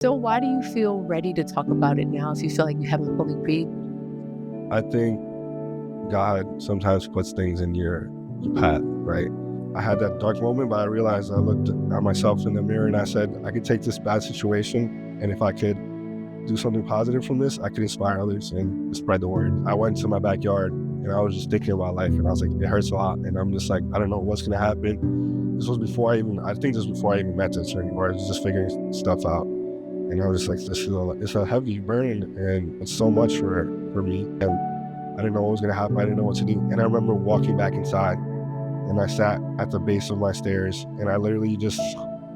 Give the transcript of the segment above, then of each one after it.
So why do you feel ready to talk about it now if you feel like you haven't fully grieved? I think God sometimes puts things in your path, right? I had that dark moment, but I realized I looked at myself in the mirror and I said, I could take this bad situation, and if I could do something positive from this, I could inspire others and spread the word. I went to my backyard and I was just thinking about life, and I was like, it hurts a lot. And I'm just like, I don't know what's going to happen. This was before I think this was before I even met this anymore. I was just figuring stuff out. And I was just like, it's a heavy burden, and it's so much for me. And I didn't know what was going to happen. I didn't know what to do. And I remember walking back inside, and I sat at the base of my stairs, and I literally just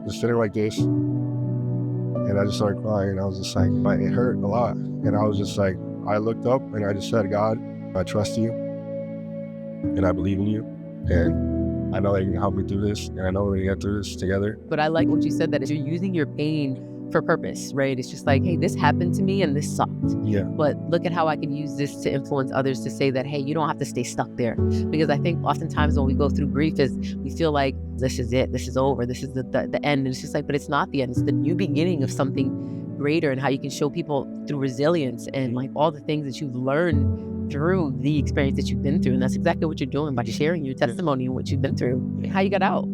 was sitting like this, and I just started crying. And I was just like, it hurt a lot. And I was just like, I looked up and I just said, God, I trust you, and I believe in you, and I know that you can help me through this, and I know we're going to get through this together. But I like what you said, that you're using your pain for purpose, right? It's just like, hey, this happened to me and this sucked. Yeah. But look at how I can use this to influence others to say that, hey, you don't have to stay stuck there. Because I think oftentimes when we go through grief is we feel like this is it, this is over, this is the end. And it's just like, but it's not the end. It's the new beginning of something greater, and how you can show people through resilience and like all the things that you've learned through the experience that you've been through. And that's exactly what you're doing by sharing your testimony and what you've been through and how you got out.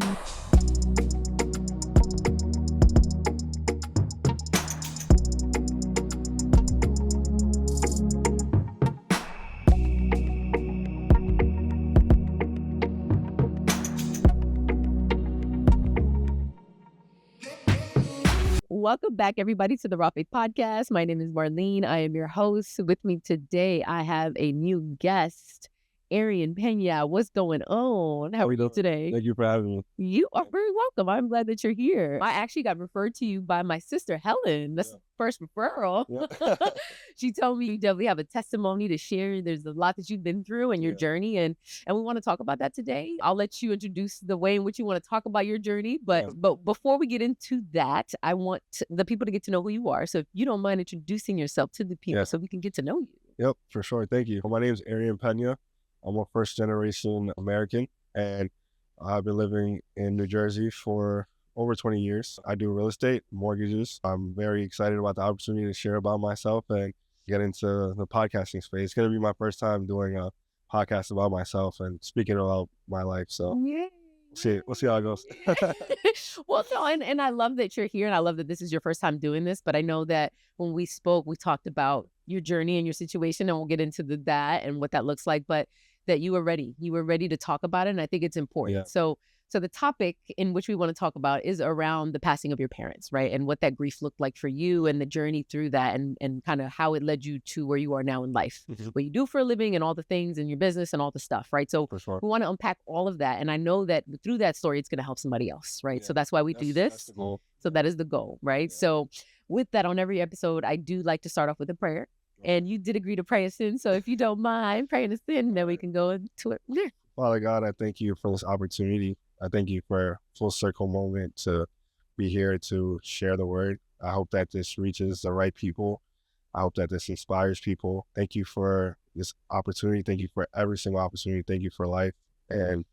Welcome back, everybody, to the Reshapes podcast. My name is Marlyn. I am your host. With me today, I have a new guest, Arian Peña. What's going on? How are you today? Thank you for having me. You are very welcome. I'm glad that you're here. I actually got referred to you by my sister, Helen. That's the first referral. Yeah. She told me you definitely have a testimony to share. There's a lot that you've been through and your journey, and we want to talk about that today. I'll let you introduce the way in which you want to talk about your journey. But before we get into that, I want the people to get to know who you are. So if you don't mind introducing yourself to the people so we can get to know you. Yep, for sure. Thank you. My name is Arian Peña. I'm a first-generation American, and I've been living in New Jersey for over 20 years. I do real estate, mortgages. I'm very excited about the opportunity to share about myself and get into the podcasting space. It's going to be my first time doing a podcast about myself and speaking about my life. So we'll see how it goes. Well, no, and I love that you're here, and I love that this is your first time doing this. But I know that when we spoke, we talked about your journey and your situation, and we'll get into that and what that looks like. But that you were ready. You were ready to talk about it, and I think it's important. Yeah. So the topic in which we want to talk about is around the passing of your parents, right? And what that grief looked like for you and the journey through that, and kind of how it led you to where you are now in life, what you do for a living and all the things in your business and all the stuff, right? So we want to unpack all of that. And I know that through that story, it's going to help somebody else, right? Yeah. So that's why we do this. That's the goal. So that is the goal, right? Yeah. So with that, on every episode, I do like to start off with a prayer. And you did agree to pray a sin. So if you don't mind praying a sin, then we can go into it. Yeah. Father God, I thank you for this opportunity. I thank you for a full circle moment to be here to share the word. I hope that this reaches the right people. I hope that this inspires people. Thank you for this opportunity. Thank you for every single opportunity. Thank you for life. And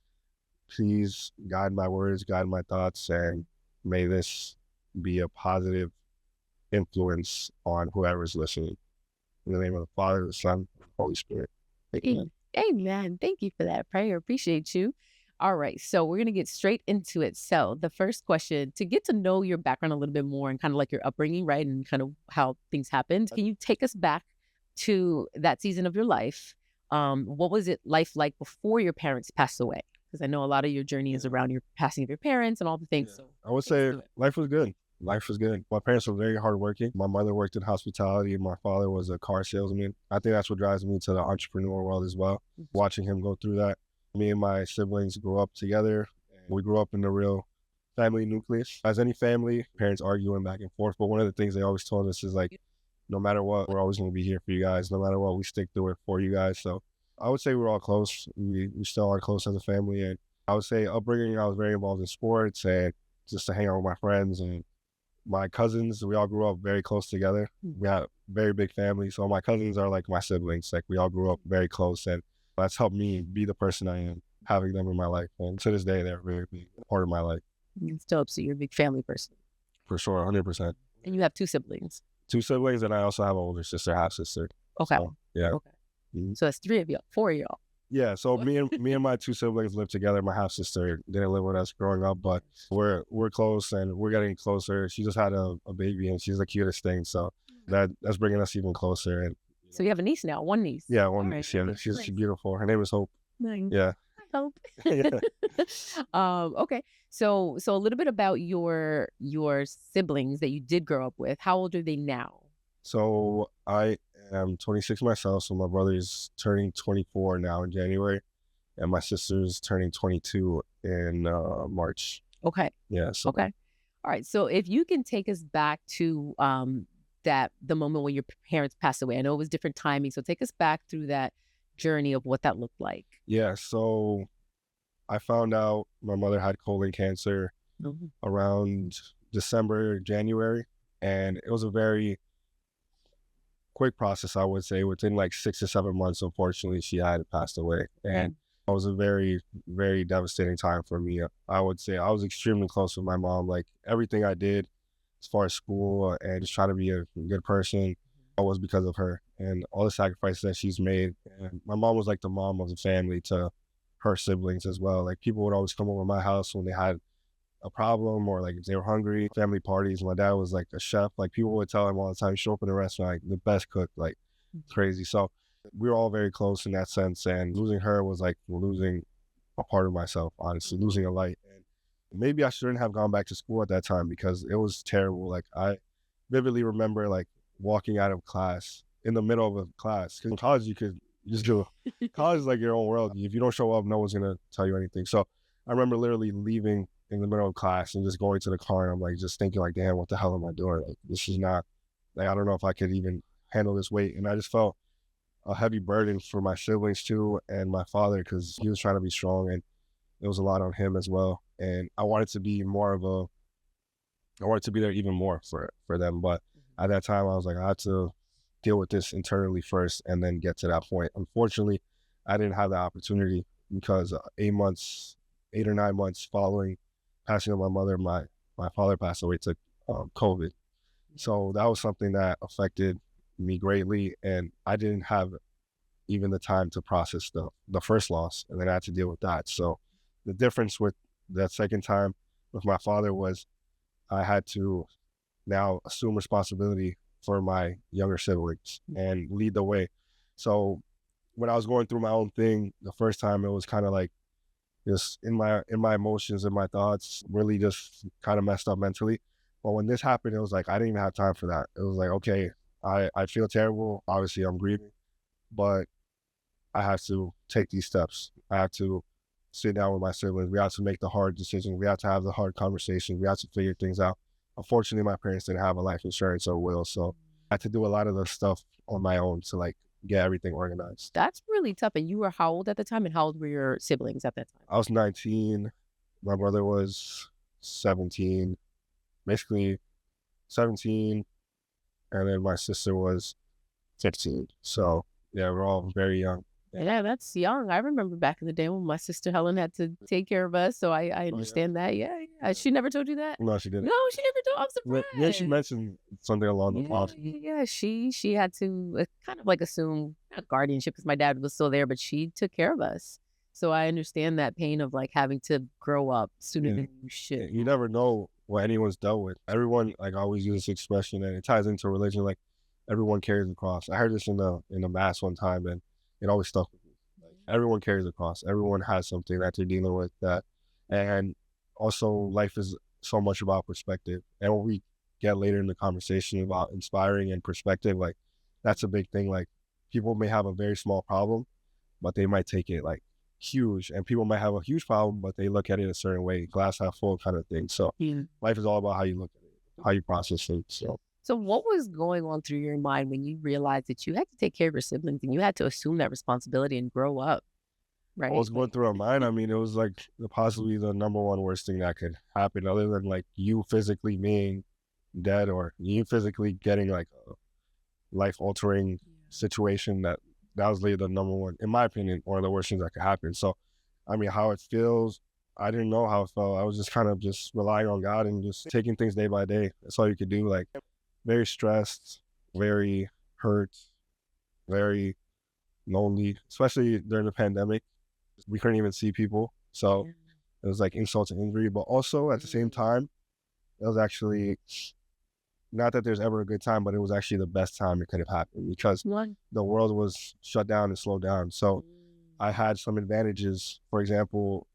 please guide my words, guide my thoughts, and may this be a positive influence on whoever's listening. In the name of the Father, the Son, the Holy Spirit. Amen. Amen. Thank you for that prayer. Appreciate you. All right. So we're going to get straight into it. So the first question, to get to know your background a little bit more and kind of like your upbringing, right? And kind of how things happened. Can you take us back to that season of your life? What was it life like before your parents passed away? Because I know a lot of your journey is around your passing of your parents and all the things. Yeah. So I would say life was good. Life was good. My parents were very hardworking. My mother worked in hospitality, and my father was a car salesman. I think that's what drives me to the entrepreneur world as well. Watching him go through that. Me and my siblings grew up together. We grew up in a real family nucleus. As any family, parents arguing back and forth. But one of the things they always told us is like, no matter what, we're always going to be here for you guys. No matter what, we stick through it for you guys. So I would say we're all close. We still are close as a family. And I would say upbringing, I was very involved in sports and just to hang out with my friends and my cousins. We all grew up very close together. We had a very big family. So my cousins are like my siblings. Like we all grew up very close, and that's helped me be the person I am, having them in my life. And to this day, they're a very big part of my life. You still up, so you're a big family person. For sure, 100%. And you have two siblings. 2 siblings, and I also have an older sister, half sister. Okay. So, yeah. Okay. Mhm. So that's 3 of y'all, 4 of y'all. Yeah, so me and my 2 siblings live together. My half sister didn't live with us growing up, but we're close and we're getting closer. She just had a baby and she's the cutest thing, so that's bringing us even closer. And So you have a niece now, one niece. yeah, one All right. niece. Yeah, Okay, she's nice. beautiful. Her name is Hope. Nice. Yeah. I hope. Yeah. Okay. So a little bit about your siblings that you did grow up with. How old are they now? So I am 26 myself. So my brother's turning 24 now in January, and my sister's turning 22 in March. Okay. Yeah. So Okay. All right. So if you can take us back to the moment when your parents passed away. I know it was different timing. So take us back through that journey of what that looked like. yeah. So I found out my mother had colon cancer Mhm. around December, January, and it was a very quick process, I would say. Within like 6 to 7 months, unfortunately, she had passed away, and it was a very, very devastating time for me. I would say I was extremely close with my mom. Like everything I did, as far as school and just trying to be a good person, was because of her and all the sacrifices that she's made. And my mom was like the mom of the family to her siblings as well. Like people would always come over to my house when they had a problem or like if they were hungry, family parties. My dad was like a chef. Like people would tell him all the time, show up in a restaurant, like the best cook, like crazy. So we were all very close in that sense. And losing her was like losing a part of myself, honestly, losing a light. And maybe I shouldn't have gone back to school at that time because it was terrible. Like I vividly remember like walking out of class in the middle of a class. Because in college you could just do college is like your own world. If you don't show up, no one's gonna tell you anything. So I remember literally leaving in the middle of class and just going to the car and I'm like just thinking like, damn, what the hell am I doing? Like this is not like I don't know if I could even handle this weight. And I just felt a heavy burden for my siblings too and my father because he was trying to be strong and it was a lot on him as well. And I wanted to be there even more for them. But at that time I was like, I had to deal with this internally first and then get to that point. Unfortunately, I didn't have the opportunity because 8 or 9 months following passing of my mother, my father passed away to COVID. So that was something that affected me greatly, and I didn't have even the time to process the first loss, and then I had to deal with that. So the difference with that second time with my father was I had to now assume responsibility for my younger siblings and lead the way. So when I was going through my own thing the first time, it was kind of like just in my emotions and my thoughts, really just kind of messed up mentally. But when this happened, it was like I didn't even have time for that. It was like, okay, I feel terrible. Obviously, I'm grieving, but I have to take these steps. I have to sit down with my siblings. We have to make the hard decisions. We have to have the hard conversations. We have to figure things out. Unfortunately, my parents didn't have a life insurance or will, so I had to do a lot of the stuff on my own to like get everything organized. That's really tough. And you were how old at the time? And how old were your siblings at that time? I was 19. My brother was 17, basically 17, and then my sister was 15. So yeah, we're all very young. Yeah, that's young. I remember back in the day when my sister Helen had to take care of us. So I yeah? understand that. Yeah, yeah. She never told you that? No, she didn't. No, she never told. I'm Yeah, she surprised. mentioned something along the lines. Yeah. She had to kind of like assume not guardianship because my dad was still there, but she took care of us. So I understand that pain of like having to grow up sooner than you should. You never know what anyone's dealt with. Everyone like always uses this expression, and it ties into religion. Like everyone carries a cross. I heard this in the mass one time, and it always stuck with me. Like everyone carries a cross. Everyone has something that they're dealing with. And also life is so much about perspective. And when we get later in the conversation about inspiring and perspective, like that's a big thing. Like people may have a very small problem, but they might take it like huge, and people might have a huge problem, but they look at it a certain way, glass half full kind of thing. So life is all about how you look at it, how you process it. So what was going on through your mind when you realized that you had to take care of your siblings and you had to assume that responsibility and grow up, right? What was going through our mind? I mean, it was like possibly the number one worst thing that could happen, other than like you physically being dead or you physically getting like a life altering situation. That was really the number one, in my opinion, one of the worst things that could happen. So, I mean, how it feels, I didn't know how it felt. I was just kind of just relying on God and just taking things day by day. That's all you could do. Like very stressed, very hurt, very lonely, especially during the pandemic. We couldn't even see people. So Yeah. it was like insult to injury. But also at the same time, it was actually not that there's ever a good time, but it was actually the best time it could have happened because One. the world was shut down and slowed down. So Mm. I had some advantages. For example,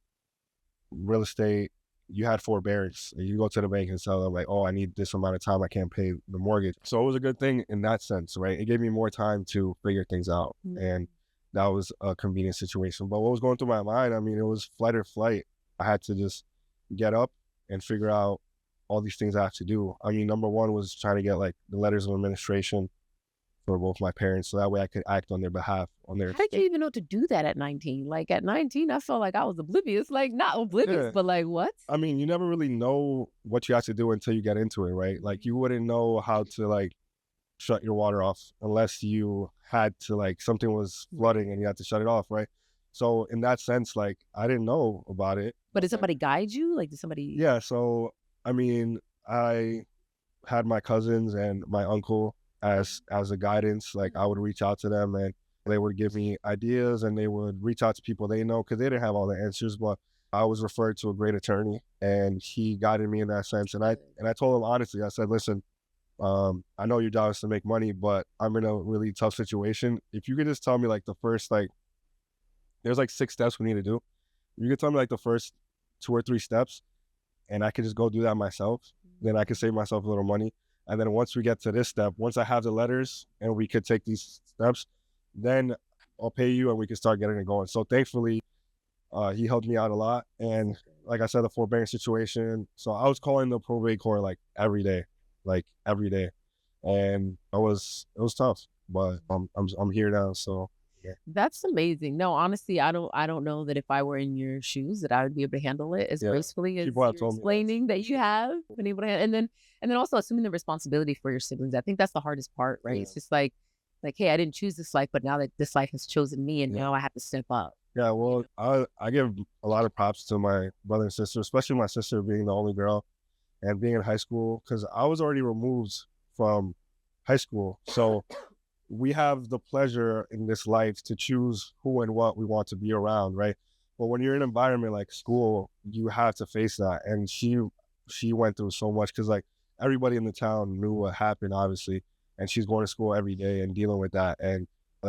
real estate, you had forbearance. You go to the bank and tell them like, oh, I need this amount of time. I can't pay the mortgage. So it was a good thing in that sense, right? It gave me more time to figure things out. And that was a convenient situation. But what was going through my mind, I mean, it was flight or flight. I had to just get up and figure out all these things I have to do. I mean, number one was trying to get like the letters of administration for both my parents, so that way I could act on their behalf, on their How did you even know to do that at 19? Like at 19, I felt like I was oblivious. Like not oblivious, yeah. but like what? I mean, you never really know what you have to do until you get into it, right? Like you wouldn't know how to like shut your water off unless you had to like something was flooding and you had to shut it off, right? So in that sense, like I didn't know about it. But did somebody guide you? Like did somebody? Yeah, so I mean, I had my cousins and my uncle as a guidance. Like I would reach out to them and they would give me ideas and they would reach out to people they know because they didn't have all the answers. But I was referred to a great attorney and he guided me in that sense. And I told him honestly, I said, listen, I know your job is to make money, but I'm in a really tough situation. If you could just tell me like the first like there's like 6 steps we need to do. You could tell me like the first 2 or 3 steps and I could just go do that myself. Then I could save myself a little money. And then once we get to this step, once I have the letters and we could take these steps, then I'll pay you and we can start getting it going. So thankfully, he helped me out a lot. And like I said, the forbearance situation. So I was calling the probate court like every day. And it was tough, but I'm here now. So yeah. That's amazing. No, honestly, I don't know that if I were in your shoes that I would be able to handle it as Yeah. gracefully as People have you're told me that. explaining that you have been able to and then also assuming the responsibility for your siblings. I think that's the hardest part, right? Yeah. It's just like, hey, I didn't choose this life, but now that this life has chosen me and Yeah. now I have to step up. Yeah, well, I give a lot of props to my brother and sister, especially my sister being the only girl and being in high school, because I was already removed from high school. So we have the pleasure in this life to choose who and what we want to be around, right? But when you're in an environment like school, you have to face that. And she went through so much because like everybody in the town knew what happened, obviously, and she's going to school every day and dealing with that. And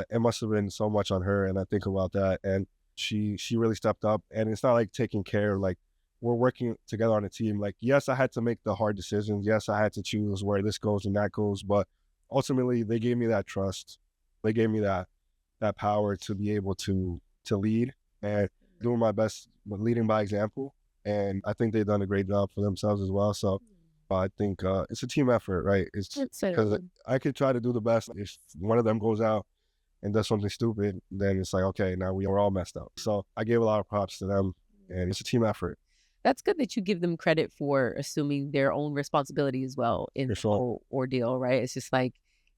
it must have been so much on her. And I think about that. And she really stepped up. And it's not like taking care, like we're working together on a team. Like, yes, I had to make the hard decisions. Yes, I had to choose where this goes and that goes. But ultimately, they gave me that trust. They gave me that power to be able to lead and doing my best with leading by example. And I think they've done a great job for themselves as well. So I think it's a team effort, right? It's because I could try to do the best. If one of them goes out and does something stupid, then it's like, okay, now we're all messed up. So I gave a lot of props to them, and it's a team effort. That's good that you give them credit for assuming their own responsibility as well in For the sure. whole ordeal, right? It's just like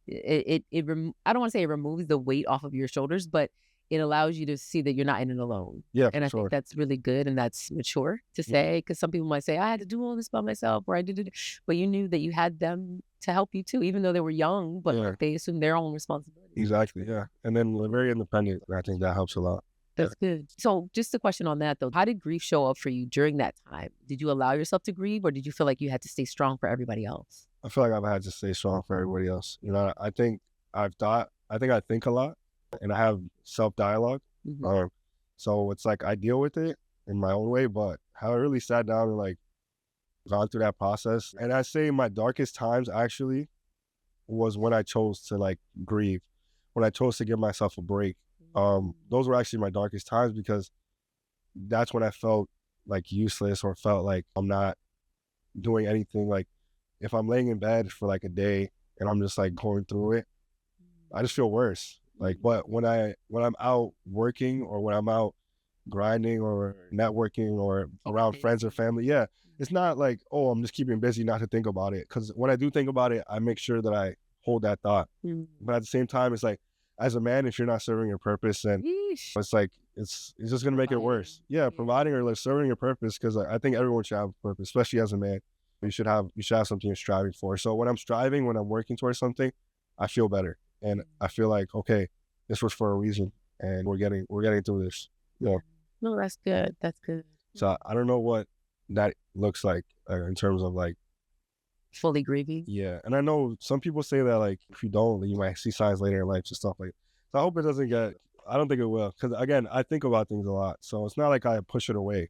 I don't want to say it removes the weight off of your shoulders, but it allows you to see that you're not in it alone. Yeah, And for I sure. think that's really good and that's mature to say, because some people might say, I had to do all this by myself or I did it, but you knew that you had them to help you too, even though they were young, but Yeah. they assumed their own responsibility. Exactly, yeah. And then they're very independent, and I think that helps a lot. That's good. So just a question on that though. How did grief show up for you during that time? Did you allow yourself to grieve or did you feel like you had to stay strong for everybody else? I feel like I've had to stay strong for everybody else. You know, I think I think a lot, and I have self-dialogue. Mhm. So it's like I deal with it in my own way, but how I really sat down and like gone through that process. And I say my darkest times actually was when I chose to like grieve, when I chose to give myself a break. Those were actually my darkest times because that's when I felt like useless or felt like I'm not doing anything. Like if I'm laying in bed for like a day and I'm just like going through it, I just feel worse. Like, but when I'm out working or when I'm out grinding or networking or around friends or family, yeah, it's not like, oh, I'm just keeping busy not to think about it. Because when I do think about it, I make sure that I hold that thought. But at the same time, it's like, as a man, if you're not serving your purpose, then Yeesh. it's like it's just gonna make it worse. Yeah, providing or like serving your purpose, because I think everyone should have a purpose, especially as a man. You should have something you're striving for. So when I'm working towards something, I feel better. And I feel like, okay, this was for a reason and we're getting through this. Yeah. No, that's good. That's good. So I don't know what that looks like in terms of like, Fully grieving. yeah. And I know some people say that like, if you don't, you might see signs later in life and stuff like that. So I hope it doesn't I don't think it will. Cause again, I think about things a lot. So it's not like I push it away.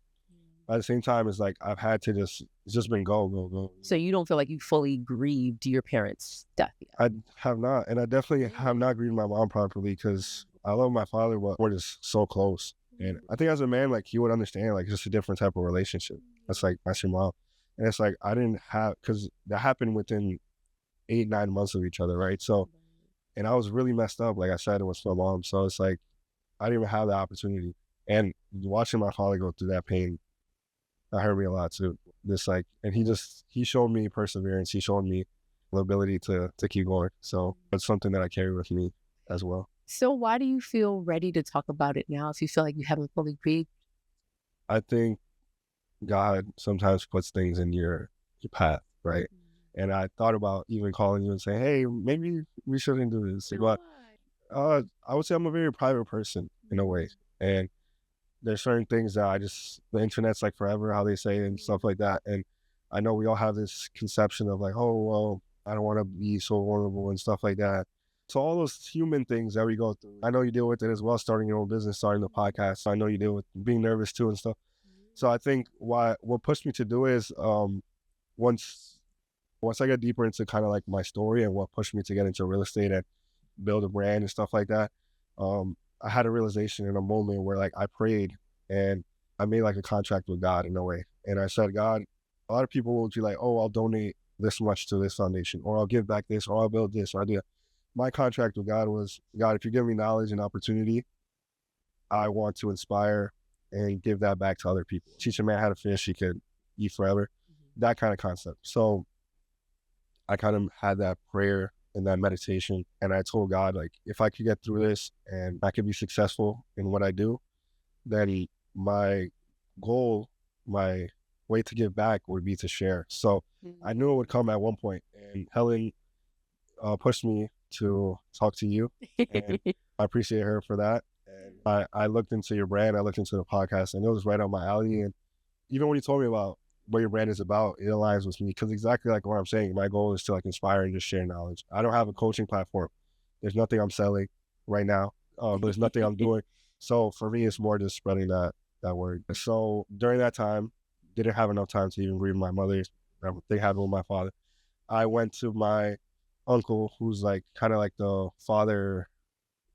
At the same time, it's like I've had to it's just been go, go, go. So you don't feel like you fully grieved your parents' death yet? I have not. And I definitely have not grieved my mom properly because I love my father, but we're just so close. And I think as a man, like he would understand, like it's just a different type of relationship. That's like, that's your mom. And it's like, I didn't have, because that happened within 8-9 months of each other, right? So, and I was really messed up, like I said, it was my mom. So it's like, I didn't even have the opportunity. And watching my father go through that pain, that hurt me a lot too. This like, and he showed me perseverance. He showed me the ability to keep going. So it's something that I carry with me as well. So why do you feel ready to talk about it now if you feel like you haven't fully grieved? I think God sometimes puts things in your path, right? And I thought about even calling you and saying, hey, maybe we shouldn't do this. But I would say I'm a very private person in a way. And there's certain things that the internet's like forever, how they say, and stuff like that. And I know we all have this conception of like, oh, well, I don't want to be so vulnerable and stuff like that. So all those human things that we go through, I know you deal with it as well, starting your own business, starting the podcast. So I know you deal with being nervous too and stuff. So I think what pushed me to do is once I get deeper into kind of like my story and what pushed me to get into real estate and build a brand and stuff like that, I had a realization in a moment where like I prayed and I made like a contract with God in a way. And I said, God, a lot of people will be like, oh, I'll donate this much to this foundation, or I'll give back this, or I'll build this, or I'll do that. My contract with God was, God, if you give me knowledge and opportunity, I want to inspire and give that back to other people. Teach a man how to fish, he could eat forever. That kind of concept. So I kind of had that prayer and that meditation. And I told God, like, if I could get through this and I could be successful in what I do, then my goal, my way to give back would be to share. So I knew it would come at one point. And Helen pushed me to talk to you. And I appreciate her for that. And I looked into your brand, I looked into the podcast, and it was right up my alley. And even when you told me about what your brand is about, it aligns with me because exactly like what I'm saying, my goal is to like inspire and just share knowledge. I don't have a coaching platform. There's nothing I'm selling right now. There's nothing I'm doing. So for me, it's more just spreading that word. So during that time, didn't have enough time to even grieve my mother. They had with my father. I went to my uncle, who's like kind of like the father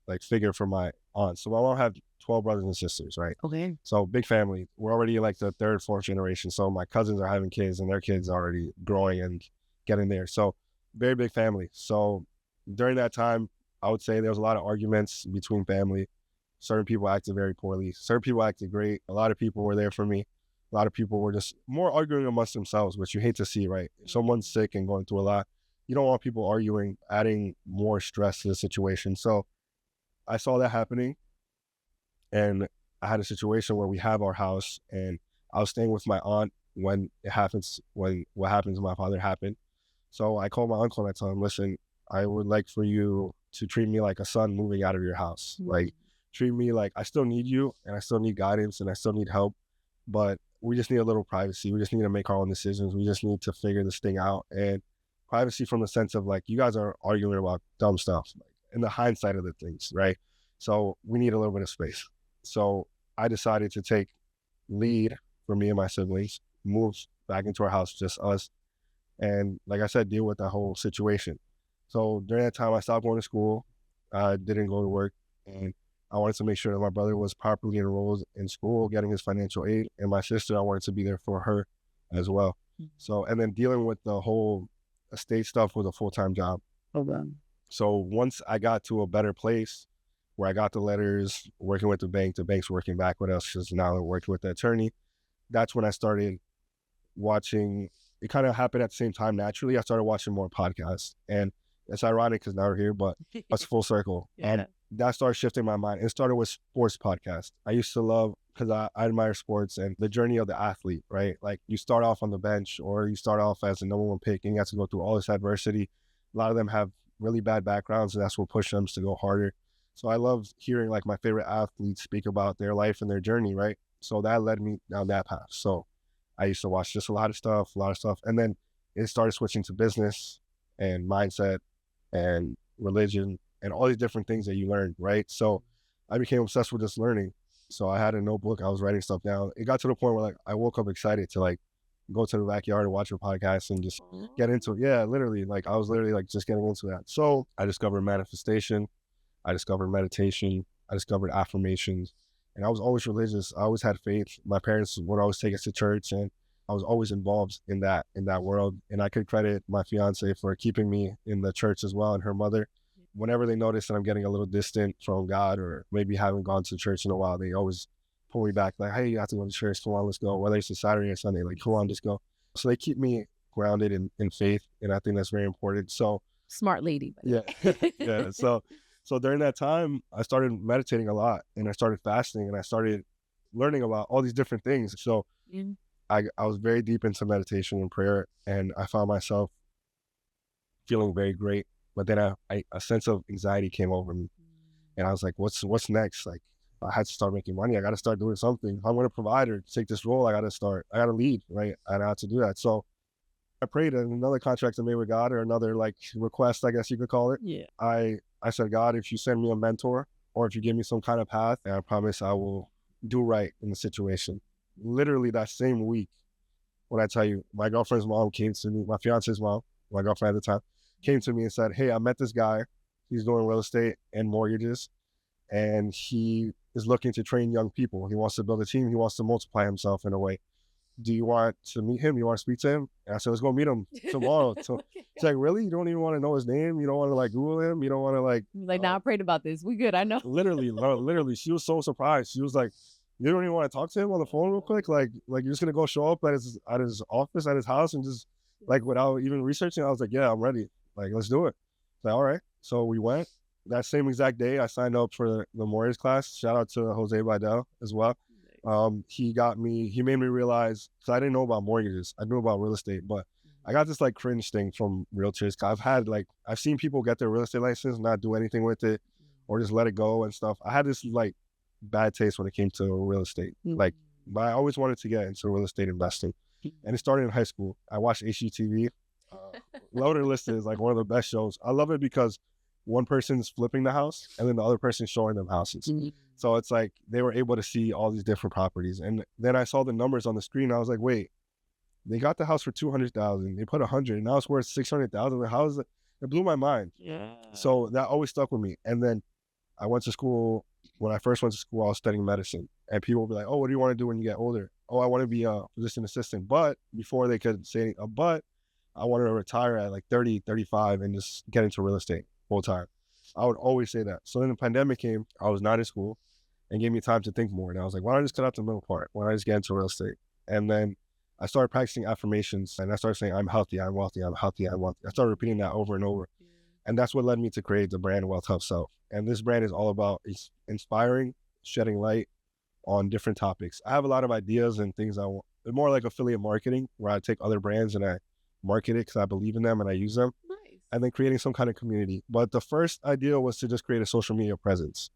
like figure for my aunt. So my mom had 12 brothers and sisters, right? Okay. So big family. We're already like the third, fourth generation. So my cousins are having kids and their kids are already growing and getting there. So very big family. So during that time, I would say there was a lot of arguments between family. Certain people acted very poorly. Certain people acted great. A lot of people were there for me. A lot of people were just more arguing amongst themselves, which you hate to see, right? If someone's sick and going through a lot, you don't want people arguing, adding more stress to the situation. So I saw that happening. And I had a situation where we have our house and I was staying with my aunt when what happened to my father happened. So I called my uncle and I told him, listen, I would like for you to treat me like a son moving out of your house. Like treat me like I still need you and I still need guidance and I still need help, but we just need a little privacy. We just need to make our own decisions. We just need to figure this thing out. And privacy from the sense of like, you guys are arguing about dumb stuff, like in the hindsight of the things, right? So we need a little bit of space. So I decided to take lead for me and my siblings, move back into our house, just us. And like I said, deal with that whole situation. So during that time, I stopped going to school. I didn't go to work. And I wanted to make sure that my brother was properly enrolled in school, getting his financial aid. And my sister, I wanted to be there for her as well. So, and then dealing with the whole estate stuff was a full-time job. Okay. So once I got to a better place, where I got the letters, working with the bank's working back with us because now they're working with the attorney. That's when I started watching. It kind of happened at the same time naturally. I started watching more podcasts. And it's ironic because now we're here, but it's full circle. Yeah. that started shifting my mind. It started with sports podcast. I used to love, because I admire sports and the journey of the athlete, right? Like you start off on the bench or you start off as the number one pick and you have to go through all this adversity. A lot of them have really bad backgrounds and that's what pushed them to go harder. So I love hearing like my favorite athletes speak about their life and their journey, right? So that led me down that path. So I used to watch just a lot of stuff. And then it started switching to business and mindset and religion and all these different things that you learn, right? So I became obsessed with just learning. So I had a notebook, I was writing stuff down. It got to the point where like I woke up excited to like go to the backyard and watch a podcast and just get into it. Yeah, literally. Like I was literally like just getting into that. So I discovered manifestation, I discovered meditation, I discovered affirmations, and I was always religious. I always had faith. My parents would always take us to church and I was always involved in that world. And I could credit my fiance for keeping me in the church as well, and her mother. Whenever they notice that I'm getting a little distant from God or maybe haven't gone to church in a while, they always pull me back like, hey, you have to go to church. Come on, let's go. Whether it's a Saturday or Sunday, like, come on, just go. So they keep me grounded in faith. And I think that's very important. So Smart lady. yeah. Yeah. So during that time, I started meditating a lot and I started fasting and I started learning about all these different things. So I was very deep into meditation and prayer, and I found myself feeling very great. But then a sense of anxiety came over me, and I was like, "What's next?" Like, I had to start making money. I got to start doing something. If I'm going to provide or take this role, I got to lead, right? And I had to do that. So I prayed, and another contract I made with God, or another like request, I guess you could call it. Yeah. I said, God, if you send me a mentor, or if you give me some kind of path, and I promise I will do right in the situation. Literally that same week, when I tell you, my girlfriend's mom came to me, my fiance's mom, my girlfriend at the time, came to me and said, hey, I met this guy. He's doing real estate and mortgages, and he is looking to train young people. He wants to build a team. He wants to multiply himself in a way. Do you want to meet him? You want to speak to him? And I said, let's go meet him tomorrow. So it's like, really? You don't even want to know his name? You don't want to like Google him? You don't want to like... Nah, I prayed about this. We good, I know. Literally, she was so surprised. She was like, you don't even want to talk to him on the phone real quick? Like you're just going to go show up at his office, at his house, and just like without even researching? I was like, yeah, I'm ready. Like, let's do it. Like, all right. So we went. That same exact day, I signed up for the mortgage class. Shout out to Jose Bidel as well. He made me realize, because I didn't know about mortgages. I knew about real estate, but I got this like cringe thing from realtors. I've seen people get their real estate license, not do anything with it, or just let it go and stuff. I had this like bad taste when it came to real estate. Like, but I always wanted to get into real estate investing. And it started in high school. I watched HGTV. Loaded Listed is like one of the best shows. I love it because one person's flipping the house and then the other person's showing them houses. So it's like they were able to see all these different properties. And then I saw the numbers on the screen. I was like, wait, they got the house for $200,000. They put 100, and now it's worth 600,000. How is it? It blew my mind. Yeah. So that always stuck with me. And then I went to school. When I first went to school, I was studying medicine, and people would be like, oh, what do you want to do when you get older? Oh, I want to be a physician assistant. But before they could say a but, I wanted to retire at like 30, 35 and just get into real estate full time. I would always say that. So then the pandemic came. I was not in school and gave me time to think more. And I was like, why don't I just cut out the middle part? Why don't I just get into real estate? And then I started practicing affirmations, and I started saying, I'm healthy, I'm wealthy, I'm healthy, I'm wealthy. I started repeating that over and over. And that's what led me to create the brand Wealth Health Self. And this brand is all about inspiring, shedding light on different topics. I have a lot of ideas and things I want. It's more like affiliate marketing, where I take other brands and I market it because I believe in them and I use them. Nice. And then creating some kind of community. But the first idea was to just create a social media presence.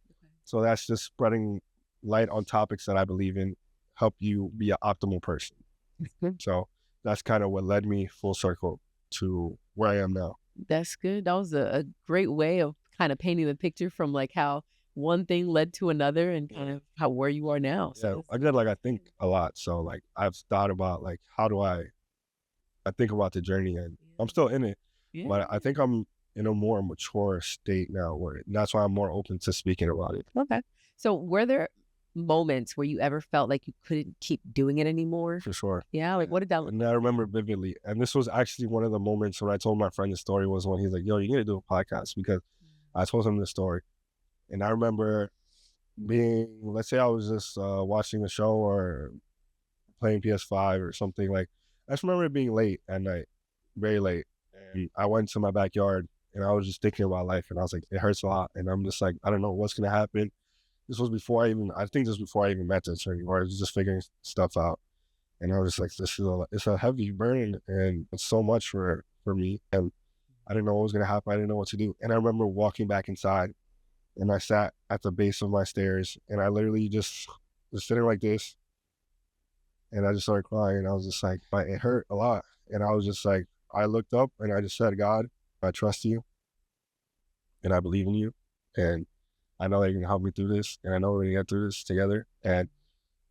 So that's just spreading light on topics that I believe in, help you be an optimal person. So that's kind of what led me full circle to where I am now. That's good. That was a great way of kind of painting the picture from like how one thing led to another and kind of how where you are now. So yeah, I think a lot. So like I've thought about like how do I think about the journey, and I'm still in it, but I think I'm in a more mature state now where that's why I'm more open to speaking about it. Okay. So were there moments where you ever felt like you couldn't keep doing it anymore? For sure. Yeah. Like what did that look like? And I remember vividly. And this was actually one of the moments when I told my friend the story, was when he's like, yo, you need to do a podcast, because I told him the story. And I remember being, let's say I was just watching the show or playing PS5 or something. Like, I just remember it being late at night, very late. And I went to my backyard and I was just thinking about life, and I was like, it hurts a lot, and I'm just like, I don't know what's gonna happen. This was before I think this was before I even met the attorney, or I was just figuring stuff out. And I was just like, it's a heavy burden, and it's so much for me. And I didn't know what was gonna happen. I didn't know what to do. And I remember walking back inside, and I sat at the base of my stairs, and I literally just was sitting like this, and I just started crying. And I was just like, it hurt a lot. And I was just like, I looked up and I just said, God, I trust you, and I believe in you, and I know that you're gonna help me through this, and I know we're gonna get through this together. And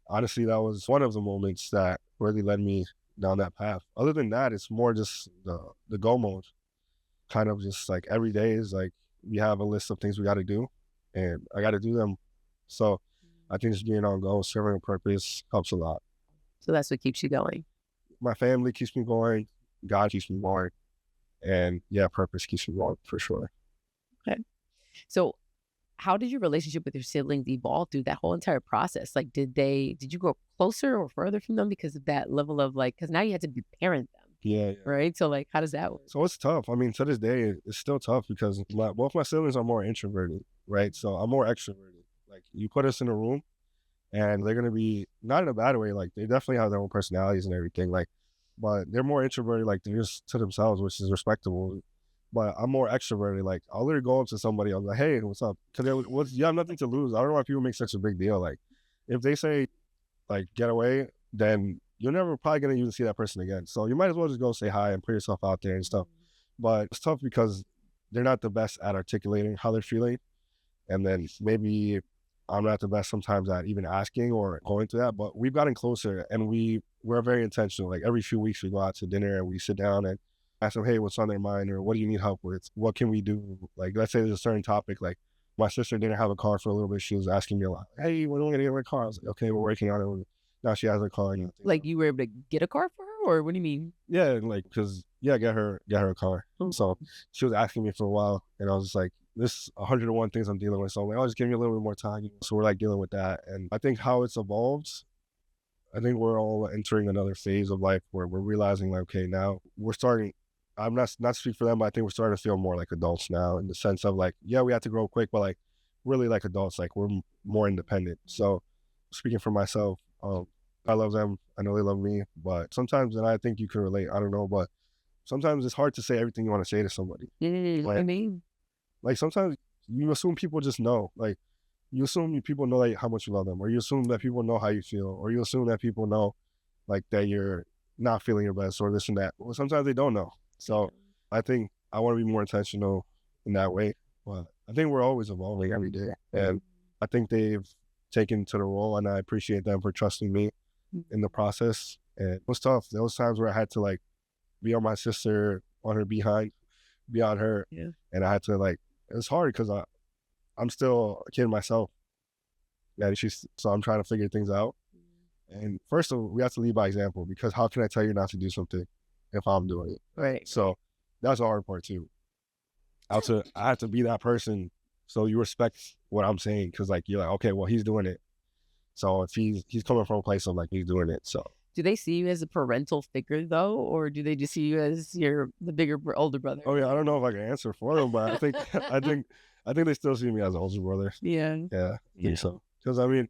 honestly, that was one of the moments that really led me down that path. Other than that, it's more just the go mode. Kind of just like every day is like we have a list of things we got to do, and I got to do them. So I think just being on go, serving a purpose helps a lot. So that's what keeps you going. My family keeps me going, God keeps me going, and yeah, purpose keeps me going for sure. Okay. So how did your relationship with your siblings evolve through that whole entire process? Like, did you grow closer or further from them because of that level of like, because now you had to parent them, Yeah. right? So like, how does that work? So it's tough. I mean, to this day, it's still tough because both my siblings are more introverted, right? So I'm more extroverted. Like, you put us in a room, and they're gonna be not in a bad way. Like, they definitely have their own personalities and everything. Like, but they're more introverted. Like, they're just to themselves, which is respectable. But I'm more extroverted. Like, I'll literally go up to somebody. I'm like, hey, what's up? Because you have nothing to lose. I don't know why people make such a big deal. Like, if they say, like, get away, then you're never probably going to even see that person again. So you might as well just go say hi and put yourself out there and stuff. But it's tough because they're not the best at articulating how they're feeling. And then maybe I'm not the best sometimes at even asking or going to that. But we've gotten closer, and we're very intentional. Like, every few weeks we go out to dinner and we sit down and ask them, hey, what's on their mind, or what do you need help with? What can we do? Like, let's say there's a certain topic. Like, my sister didn't have a car for a little bit. She was asking me a lot. Hey, when are we going to get my car? I was like, okay, we're working on it. Now she has her car. And like, you were able to get a car for her, or what do you mean? Yeah, like, because, yeah, get her a car. So she was asking me for a while, and I was just like, this 101 things I'm dealing with. So I'm like, I'll just give me a little bit more time. So we're like dealing with that. And I think how it's evolved, I think we're all entering another phase of life where we're realizing, like, okay, now we're starting, I'm not speak for them, but I think we're starting to feel more like adults now, in the sense of like, yeah, we have to grow quick, but like really like adults, like we're more independent. So speaking for myself, I love them. I know they love me, but sometimes, and I think you can relate, I don't know, but sometimes it's hard to say everything you want to say to somebody. I mean, like sometimes you assume people just know, like you assume people know like how much you love them, or you assume that people know how you feel, or you assume that people know like that you're not feeling your best or this and that. Well, sometimes they don't know. So I think I want to be more intentional in that way. But I think we're always evolving every day. And I think they've taken to the role, and I appreciate them for trusting me in the process. And it was tough. There was times where I had to like be on my sister, on her behind, be on her. Yeah. And I had to like, it was hard because I'm still a kid myself. Yeah, so I'm trying to figure things out. And first of all, we have to lead by example, because how can I tell you not to do something if I'm doing it? Right. So that's the hard part too. I have to be that person so you respect what I'm saying, because like you're like, okay, well, he's doing it. So if he's coming from a place of like he's doing it. So do they see you as a parental figure though, or do they just see you as the bigger older brother? Oh yeah, I don't know if I can answer for them, but I think I think they still see me as an older brother. Yeah. Yeah, I think so. Because I mean,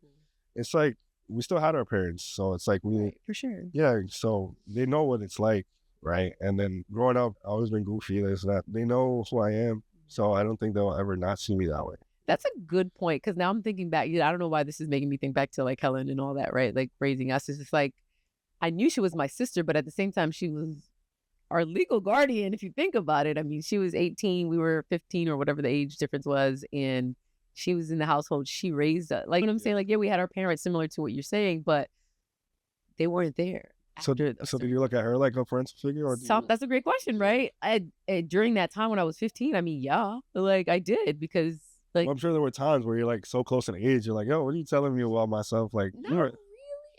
it's like we still had our parents, so it's like we Right, for sure. Yeah, so they know what it's like, right? And then growing up, I've always been goofy, this and that. They know who I am, so I don't think they'll ever not see me that way. That's a good point, because now I'm thinking back. I don't know why this is making me think back to like Helen and all that, right? Like raising us. It's just like, I knew she was my sister, but at the same time, she was our legal guardian. If you think about it, I mean, she was 18, we were 15 or whatever the age difference was. And she was in the household. She raised us. Like, you know what I'm saying? Like, yeah, we had our parents similar to what you're saying, but they weren't there. So did you look at her like a parental figure? Or that's a great question, right? During that time when I was 15, I mean, yeah, like I did, because like, well, I'm sure there were times where you're like so close in age, you're like, yo, what are you telling me about myself? Like, not really.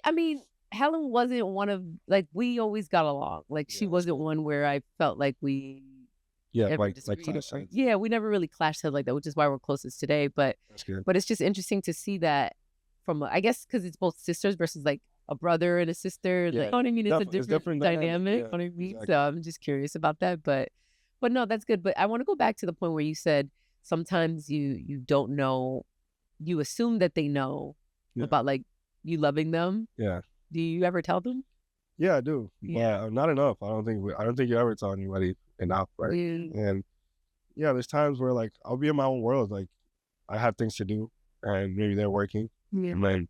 I mean, Helen wasn't one of, like, we always got along. Like, she wasn't one where I felt like we like clash heads. Yeah, we never really clashed heads like that, which is why we're closest today. But that's good. But it's just interesting to see that from, I guess, because it's both sisters versus like a brother and a sister. Yeah. Like, you know what I mean? It's a different dynamic. Yeah, you know what I mean? exactly. So I'm just curious about that. But But no, that's good. But I want to go back to the point where you said sometimes you don't know, you assume that they know Yeah. about like you loving them. Yeah. Do you ever tell them? Yeah, I do. Yeah. But not enough. I don't think you ever tell anybody enough, right? And yeah, there's times where like I'll be in my own world, like I have things to do and maybe they're working. Yeah. And then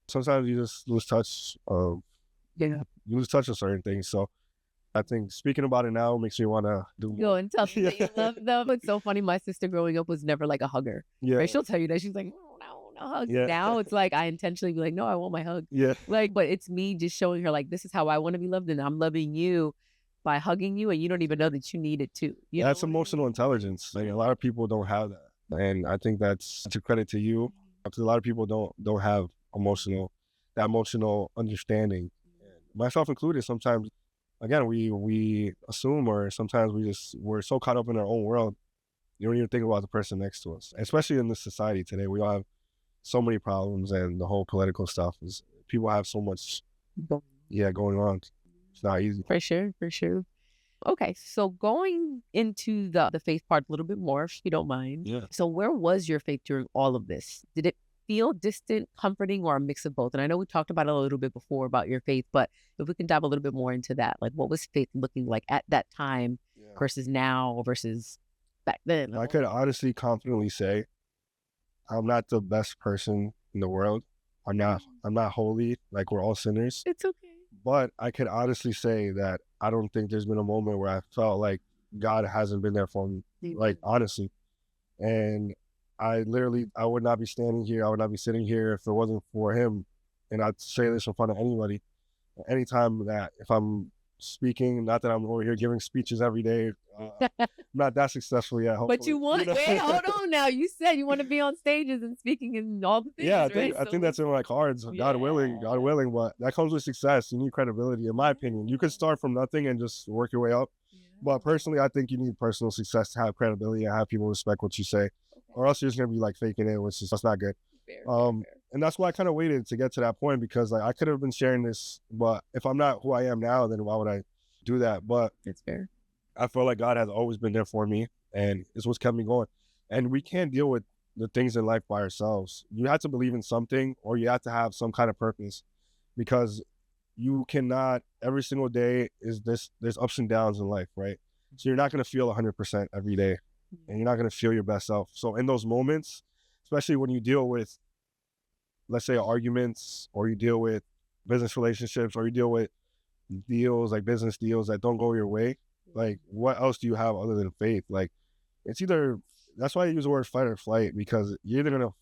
sometimes you just lose touch of Yeah. you lose touch of certain things. So I think speaking about it now makes me want to do Go more. and tell them that you love them. It's so funny. My sister growing up was never like a hugger. Yeah. Right? She'll tell you that. She's like, no hugs. Yeah. Now it's like I intentionally be like, no, I want my hug. Yeah. Like, but it's me just showing her like, this is how I want to be loved, and I'm loving you by hugging you, and you don't even know that you need it too. That's emotional intelligence. Like a lot of people don't have that, and I think that's a credit to you. Because a lot of people don't have that emotional understanding, myself included. Sometimes, again, we assume, or sometimes we're so caught up in our own world, you don't even think about the person next to us. Especially in this society today, we all have so many problems, and the whole political stuff is people have so much, going on. It's not easy. For sure, for sure. Okay, so going into the faith part a little bit more, if you don't mind. Yeah. So where was your faith during all of this? Did it feel distant, comforting, or a mix of both? And I know we talked about it a little bit before about your faith, but if we can dive a little bit more into that, like what was faith looking like at that time versus now versus back then? I could honestly, confidently say I'm not the best person in the world. I'm not holy. Like we're all sinners. It's okay. But I could honestly say that I don't think there's been a moment where I felt like God hasn't been there for me. Like honestly. And I would not be standing here. I would not be sitting here if it wasn't for him. And I'd say this in front of anybody. Anytime that if I'm speaking, not that I'm over here giving speeches every day. I'm not that successful yet. But you want, wait, hold on now. You said you want to be on stages and speaking in all the things. Yeah, I think that's in my cards. God willing. But that comes with success. You need credibility, in my opinion. You could start from nothing and just work your way up. But personally, I think you need personal success to have credibility and have people respect what you say. Or else you're just going to be like faking it, which is that's not good. Fair. And that's why I kind of waited to get to that point, because like I could have been sharing this, but if I'm not who I am now, then why would I do that? But it's fair. I feel like God has always been there for me, and it's what's kept me going. And we can't deal with the things in life by ourselves. You have to believe in something, or you have to have some kind of purpose, because you cannot, every single day there's ups and downs in life, right? So you're not going to feel 100% every day, and you're not going to feel your best self. So in those moments, especially when you deal with, let's say, arguments, or you deal with business relationships, or you deal with deals, like business deals that don't go your way, like what else do you have other than faith? Like it's either, that's why I use the word fight or flight, because you're either going to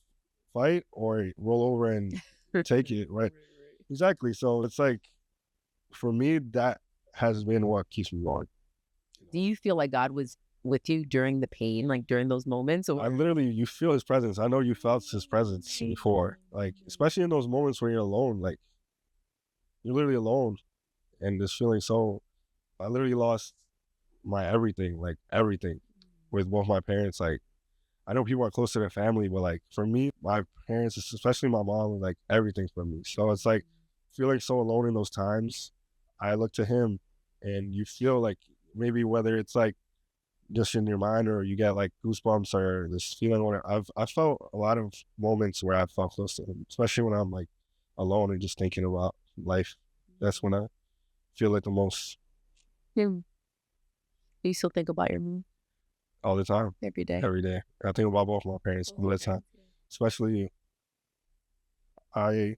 fight or roll over and take it, right? Exactly. So it's like, for me, that has been what keeps me going. Do you feel like God was with you during the pain, like during those moments? Or you feel his presence. I know you felt his presence before, like especially in those moments where you're alone, like you're literally alone, and this feeling. So I literally lost my everything, with both my parents. Like I know people are close to their family, but like for me, my parents, especially my mom, was like everything for me. So it's like feeling so alone in those times, I look to him, and you feel like maybe whether it's like just in your mind or you get like goosebumps or this feeling, where I've felt a lot of moments where I felt close to him, especially when I'm like alone and just thinking about life. That's when I feel it the most. do you still think about your mom? All the time. Every day. Every day. I think about both my parents all the time. Especially, I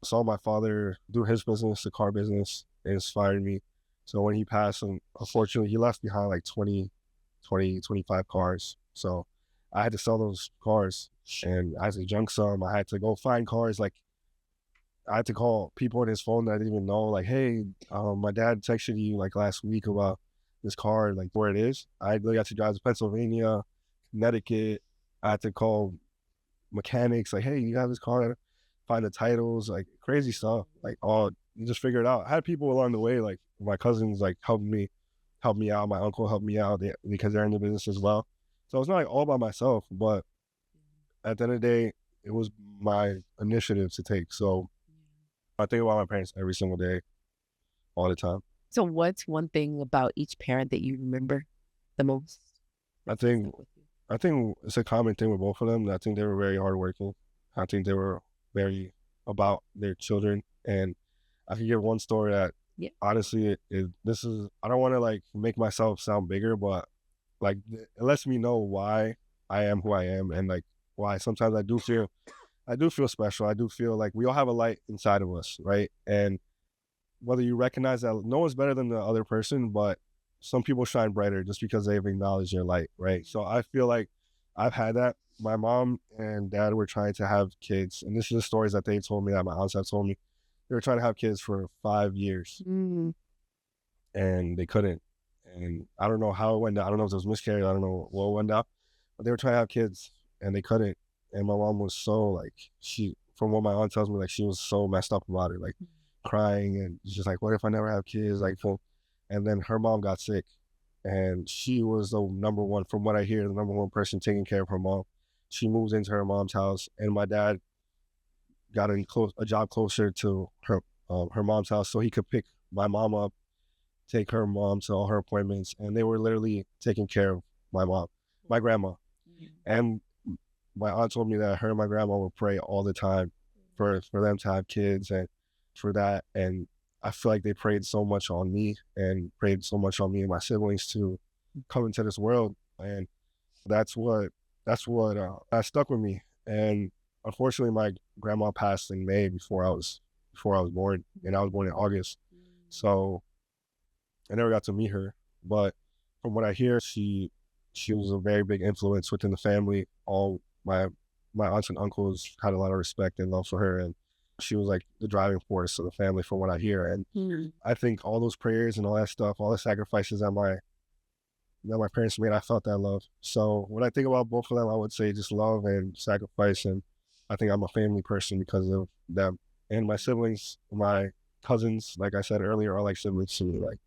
saw my father do his business, the car business. It inspired me. So when he passed, unfortunately, he left behind like 25 cars. So I had to sell those cars, and I had to junk some. I had to go find cars. Like I had to call people on his phone that I didn't even know. Like, hey, my dad texted you like last week about this car, like where it is. I really had to drive to Pennsylvania, Connecticut. I had to call mechanics, like, hey, you have this car? Find the titles, like crazy stuff. Like, you just figure it out. I had people along the way, like my cousins, like helped me out. My uncle helped me out because they're in the business as well. So it's not like all by myself, but at the end of the day, it was my initiative to take. So I think about my parents every single day, all the time. So what's one thing about each parent that you remember? the most? I That's think stuck with you? I think it's a common thing with both of them. I think they were very hardworking. I think they were very about their children. And I could give one story that Yeah. honestly, this is, I don't want to like make myself sound bigger, but like it lets me know why I am who I am, and like why sometimes I do feel special. I do feel like we all have a light inside of us, right? And whether you recognize that no one's better than the other person, but some people shine brighter just because they've acknowledged their light, right? So I feel like I've had that. My mom and dad were trying to have kids, and this is the stories that they told me, that my aunts have told me. They were trying to have kids for 5 years, Mm. and they couldn't. And I don't know how it went down. I don't know if it was miscarriage. I don't know what went down, but they were trying to have kids, and they couldn't. And my mom was so like, from what my aunt tells me, like she was so messed up about it, like crying, and just like, what if I never have kids? Like, and then her mom got sick, and she was the number one, from what I hear, the number one person taking care of her mom. She moves into her mom's house, and my dad got a job closer to her mom's house, so he could pick my mom up, take her mom to all her appointments, and they were literally taking care of my grandma. And my aunt told me that her and my grandma would pray all the time for them to have kids, and for that. And I feel like they prayed so much on me, and prayed so much on me and my siblings to come into this world. And that's what that stuck with me. And unfortunately, my grandma passed in May before I was born, and I was born in August. So I never got to meet her, but from what I hear, she was a very big influence within the family. All my aunts and uncles had a lot of respect and love for her, and she was like the driving force of the family, from what I hear. And I think all those prayers and all that stuff, all the sacrifices that my parents made, I felt that love. So when I think about both of them, I would say just love and sacrifice. And I think I'm a family person because of them. And my siblings, my cousins, like I said earlier, are like siblings to me. Like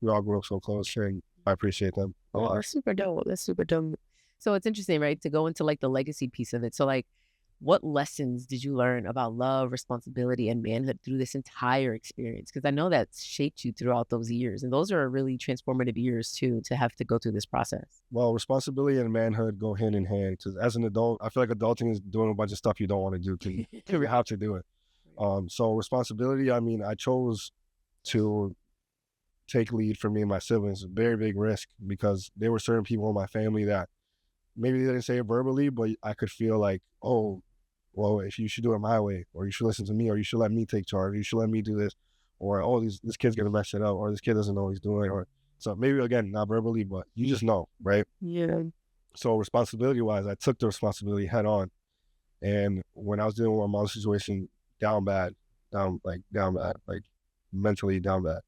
we all grew up so close, and I appreciate them a Oh, lot. that's super dope. That's super dope. So it's interesting, right, to go into like the legacy piece of it. So like, what lessons did you learn about love, responsibility, and manhood through this entire experience? Because I know that's shaped you throughout those years, and those are really transformative years too, to have to go through this process. Well, responsibility and manhood go hand in hand, because as an adult, I feel like adulting is doing a bunch of stuff you don't want to do because you have to do it. So responsibility, I mean, I chose to take lead for me and my siblings. A very big risk, because there were certain people in my family that maybe they didn't say it verbally, but I could feel like, oh, well, if you should do it my way, or you should listen to me, or you should let me take charge, or you should let me do this, or oh, this kid's gonna mess it up, or this kid doesn't know what he's doing, or so maybe again not verbally, but you just know, right? Yeah. So responsibility wise, I took the responsibility head on, and when I was dealing with my mom's situation, down bad, down bad, like mentally down bad.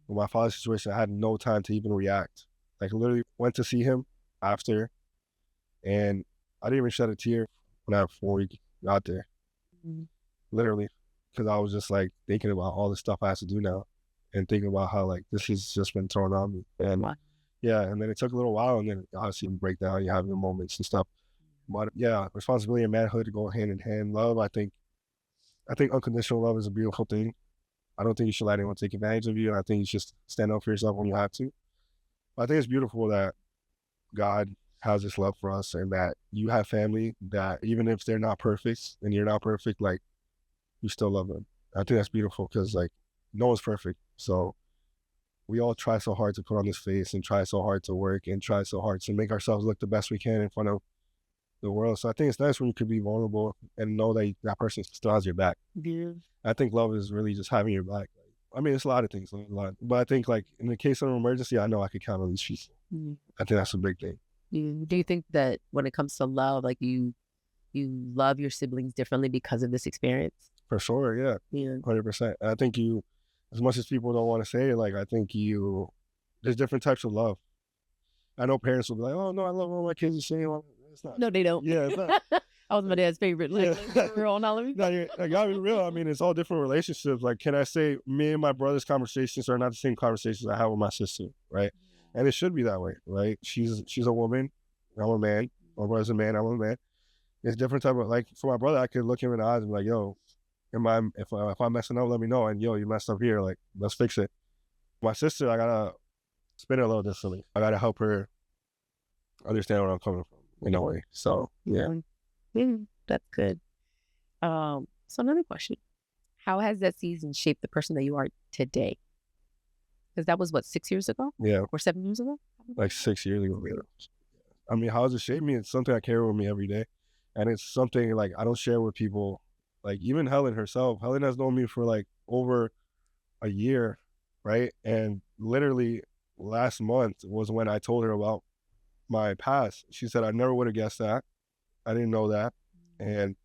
With my father's situation, I had no time to even react. Like literally went to see him after, and I didn't even shed a tear when I before we got there. Mhm. Literally, because I was just like thinking about all the stuff I have to do now, and thinking about how like this has just been thrown on me. And Wow. yeah, and then it took a little while, and then obviously you break down, you have your moments and stuff. But yeah, responsibility and manhood go hand in hand. Love, I think unconditional love is a beautiful thing. I don't think you should let anyone take advantage of you. And I think you should stand up for yourself when you have to. But I think it's beautiful that God has this love for us, and that you have family that even if they're not perfect and you're not perfect, like you still love them. I think that's beautiful, because like no one's perfect. So we all try so hard to put on this face, and try so hard to work, and try so hard to make ourselves look the best we can in front of the world. So I think it's nice when you could be vulnerable and know that that person still has your back. Yeah. I think love is really just having your back. I mean, it's a lot of things, but I think like in the case of an emergency, I know I could count on these people. Mhm. I think that's a big thing. Do you think that when it comes to love, like you love your siblings differently because of this experience? For sure, yeah, Yeah. 100%. I think you, as much as people don't want to say it, like I think there's different types of love. I know parents will be like, "Oh no, I love all my kids the same." Well, it's not. No, they don't. Yeah, it's not. I was my dad's favorite. Like, Yeah. for real, now let me. No, I gotta be real. I mean, it's all different relationships. Like, can I say me and my brother's conversations are not the same conversations I have with my sister, right? And it should be that way, right? She's a woman, I'm a man. My brother's a man, I'm a man. It's different type of, like, for my brother, I could look him in the eyes and be like, yo, if I'm messing up, let me know. And yo, you messed up here, like, let's fix it. My sister, I gotta spin it a little differently. I gotta help her understand where I'm coming from in a way. So yeah. That's good. So another question: how has that season shaped the person that you are today? Because that was what, 6 years ago Yeah. or 7 years ago? Like 6 years ago. I mean, how has it shaped me? It's something I carry with me every day. And it's something like I don't share with people. Like even Helen herself, Helen has known me for like over a year, right? And literally last month was when I told her about my past. She said, I never would have guessed that. I didn't know that. And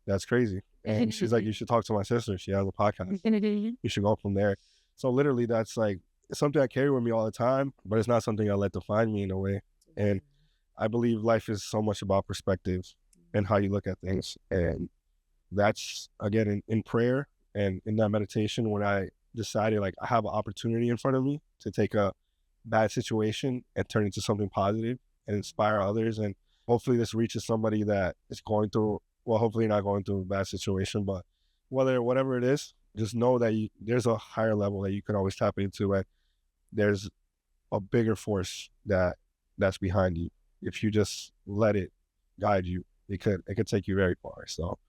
that's crazy. And she's like, you should talk to my sister. She has a podcast. You should go from there. So literally that's like, it's something I carry with me all the time, but it's not something I let define me in a way. And I believe life is so much about perspective and how you look at things. And that's, again, in prayer and in that meditation, when I decided like I have an opportunity in front of me to take a bad situation and turn it into something positive and inspire others. And hopefully this reaches somebody that is going through, well, hopefully not going through a bad situation, but whatever it is, just know that there's a higher level that you can always tap into, and there's a bigger force that's behind you. If you just let it guide you, it could take you very far. So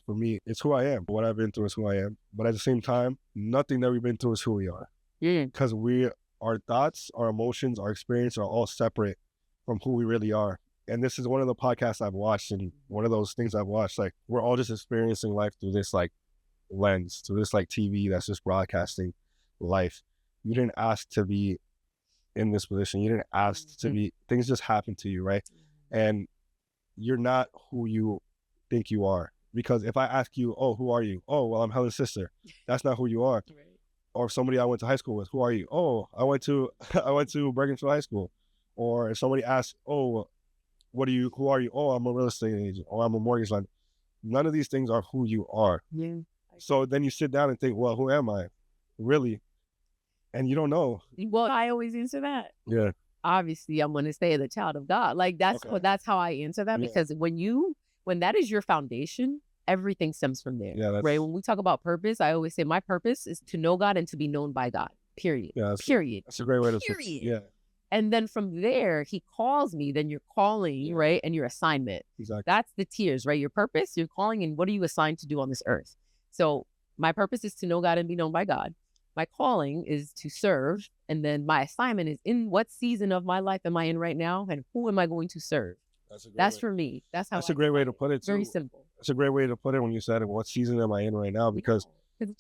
for me, it's who I am. What I've been through is who I am. But at the same time, nothing that we've been through is who we are. Because our thoughts, our emotions, our experience are all separate from who we really are. And this is one of the podcasts I've watched, and one of those things I've watched, like we're all just experiencing life through this like lens, through this like TV that's just broadcasting life. You didn't ask to be in this position. You didn't ask to be, things just happen to you, right? And you're not who you think you are. Because if I ask you, oh, who are you? Oh, well, I'm Helen's sister. That's not who you are. Right. Or somebody I went to high school with, who are you? Oh, I went to Bergenfield High School. Or if somebody asks, oh, who are you? Oh, I'm a real estate agent, or I'm a mortgage lender. None of these things are who you are. Yeah. So then you sit down and think, well, who am I? Really? And you don't know. Well, I always answer that. Yeah. Obviously, I'm going to say the child of God. Like that's how I answer that, because when that is your foundation, everything stems from there. Yeah, right. When we talk about purpose, I always say my purpose is to know God and to be known by God. Period. Yeah, period. That's a great way to put it. Yeah. And then from there, he calls me, then your calling, right? And your assignment. Exactly. That's the tiers, right? Your purpose, your calling, and what are you assigned to do on this earth? So my purpose is to know God and be known by God. My calling is to serve. And then my assignment is, in what season of my life am I in right now? And who am I going to serve? That's for me. That's a great way to put it. Very simple. That's a great way to put it when you said, what season am I in right now? Because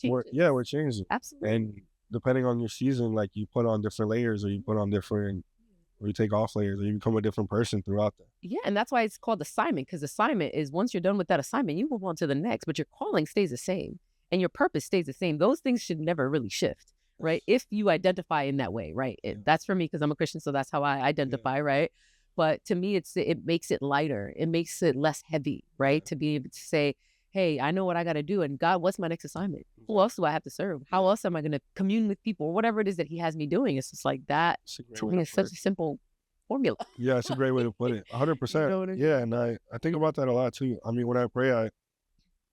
we're changing. Absolutely. And depending on your season, like you put on different layers, or you put on different, or you take off layers, or you become a different person throughout that. Yeah, and that's why it's called assignment, because assignment is, once you're done with that assignment, you move on to the next, but your calling stays the same and your purpose stays the same. Those things should never really shift, right? If you identify in that way, right? That's for me, because I'm a Christian, so that's how I identify, right? But to me, it makes it lighter. It makes it less heavy, right? To be able to say, hey, I know what I got to do. And God, what's my next assignment? Who else do I have to serve? How else am I going to commune with people? Or whatever it is that he has me doing. It's just like that. To me, it's such a simple formula. Yeah, it's a great way to put it. 100%. You know what I mean? Yeah, and I think about that a lot too. I mean, when I pray,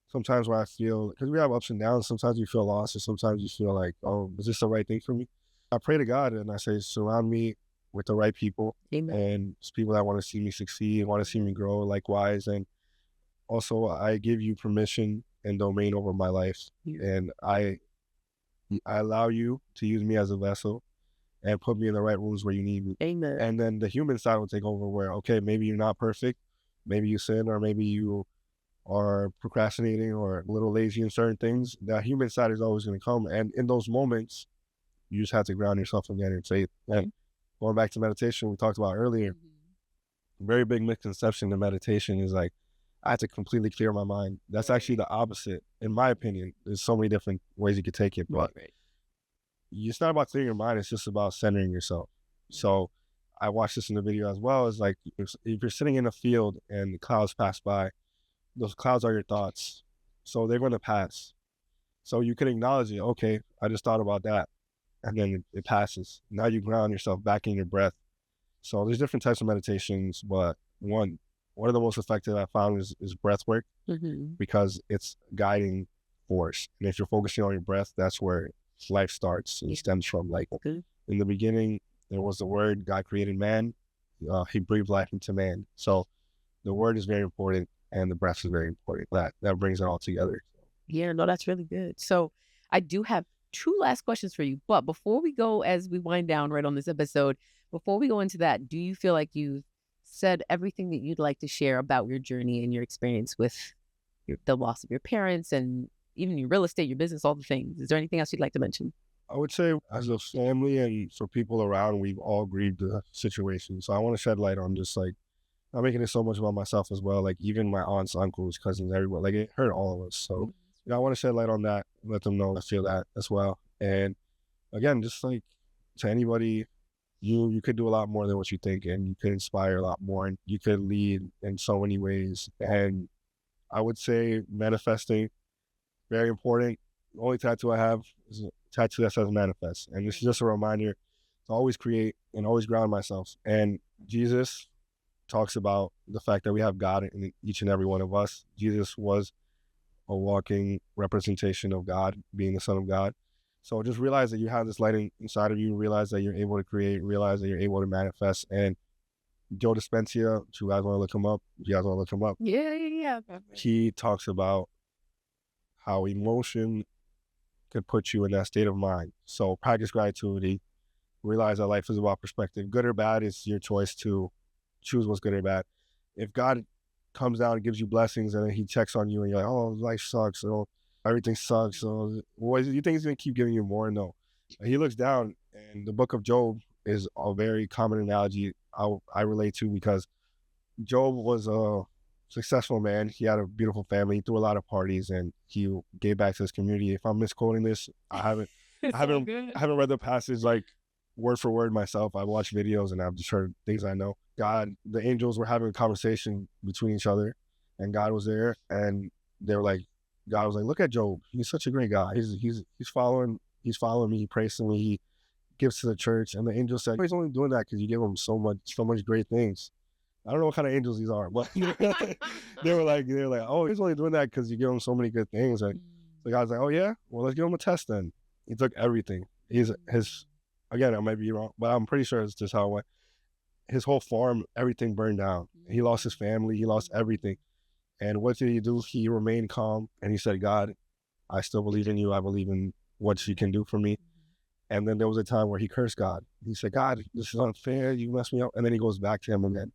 sometimes when I feel, because we have ups and downs, sometimes you feel lost, or sometimes you feel like, oh, is this the right thing for me? I pray to God and I say, surround me with the right people. Amen. And it's people that want to see me succeed, want to see me grow likewise. And also I give you permission and domain over my life. Yeah. And I allow you to use me as a vessel and put me in the right rooms where you need me. Amen. And then the human side will take over, where, okay, maybe you're not perfect. Maybe you sin, or maybe you are procrastinating or a little lazy in certain things. The human side is always going to come. And in those moments, you just have to ground yourself again in faith. And going back to meditation, we talked about earlier, very big misconception in meditation is like, I have to completely clear my mind. That's actually the opposite, in my opinion. There's so many different ways you could take it, but it's not about clearing your mind. It's just about centering yourself. So I watched this in the video as well. It's like, if you're sitting in a field and the clouds pass by, those clouds are your thoughts. So they're going to pass. So you can acknowledge it. Okay, I just thought about that. And then it passes. Now you ground yourself back in your breath. So there's different types of meditations, but one of the most effective I found is breath work, because it's guiding force. And if you're focusing on your breath, that's where life starts and stems from. Like in the beginning, there was the word, God created man, he breathed life into man. So the word is very important, and the breath is very important. That brings it all together. Yeah, no, that's really good. So I do have two last questions for you. But before we go, as we wind down right on this episode, before we go into that, do you feel like you've said everything that you'd like to share about your journey and your experience with the loss of your parents and even your real estate, your business, all the things? Is there anything else you'd like to mention? I would say as a family and for people around, we've all grieved the situation. So I want to shed light on just like not making it so much about myself as well. Like even my aunts, uncles, cousins, everyone, like it hurt all of us. So I want to shed light on that, let them know I feel that as well. And again, just like to anybody, you could do a lot more than what you think, and you could inspire a lot more, and you could lead in so many ways. And I would say manifesting, very important. The only tattoo I have is a tattoo that says manifest. And this is just a reminder to always create and always ground myself. And Jesus talks about the fact that we have God in each and every one of us. Jesus was a walking representation of God, being the Son of God. So just realize that you have this light inside of you, realize that you're able to create, realize that you're able to manifest. And Joe Dispenza, if you guys want to look him up, Yeah. he talks about how emotion could put you in that state of mind. So practice gratitude, realize that life is about perspective. Good or bad, it's your choice to choose what's good or bad. If God comes down and gives you blessings and then he checks on you and you're like, oh, life sucks, or everything sucks, so what, you think he's going to keep giving you more? No. He looks down, and the book of Job is a very common analogy I relate to, because Job was a successful man. He had a beautiful family. He threw a lot of parties, and he gave back to his community. If I'm misquoting this, I haven't read the passage like word for word myself. I watched videos and I've just heard things I know. The angels were having a conversation between each other, and God was there, and they were like, God was like, look at Job. He's such a great guy. He's following me. He prays to me. He gives to the church. And the angel said, he's only doing that because you give him so much great things. I don't know what kind of angels these are, but they were like, oh, he's only doing that because you give him so many good things. And the guy's like, oh yeah, well, let's give him a test then. He took everything. Again, I might be wrong, but I'm pretty sure it's just how it went. His whole farm, everything burned down. He lost his family. He lost everything. And what did he do? He remained calm, and he said, God, I still believe in you. I believe in what you can do for me. And then there was a time where he cursed God. He said, God, this is unfair. You messed me up. And then he goes back to him again.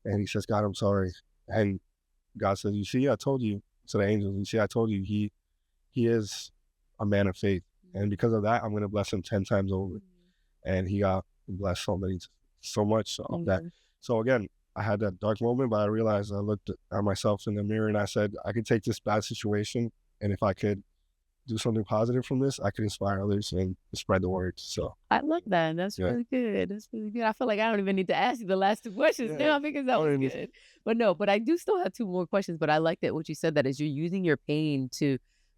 And he says, God, I'm sorry. And God says, you see, I told you, to the angels, you see, I told you, he is a man of faith. And because of that, I'm going to bless him 10 times over. And he got blessed so much of that. So again, I had that dark moment, but I realized, I looked at myself in the mirror and I said, I could take this bad situation, and if I could do something positive from this, I could inspire others and spread the word. So I love that. That's really good. That's really good. I feel like I don't even need to ask you the last two questions now, because that was good. But I do still have two more questions. But I like that what you said, that is, you're using your pain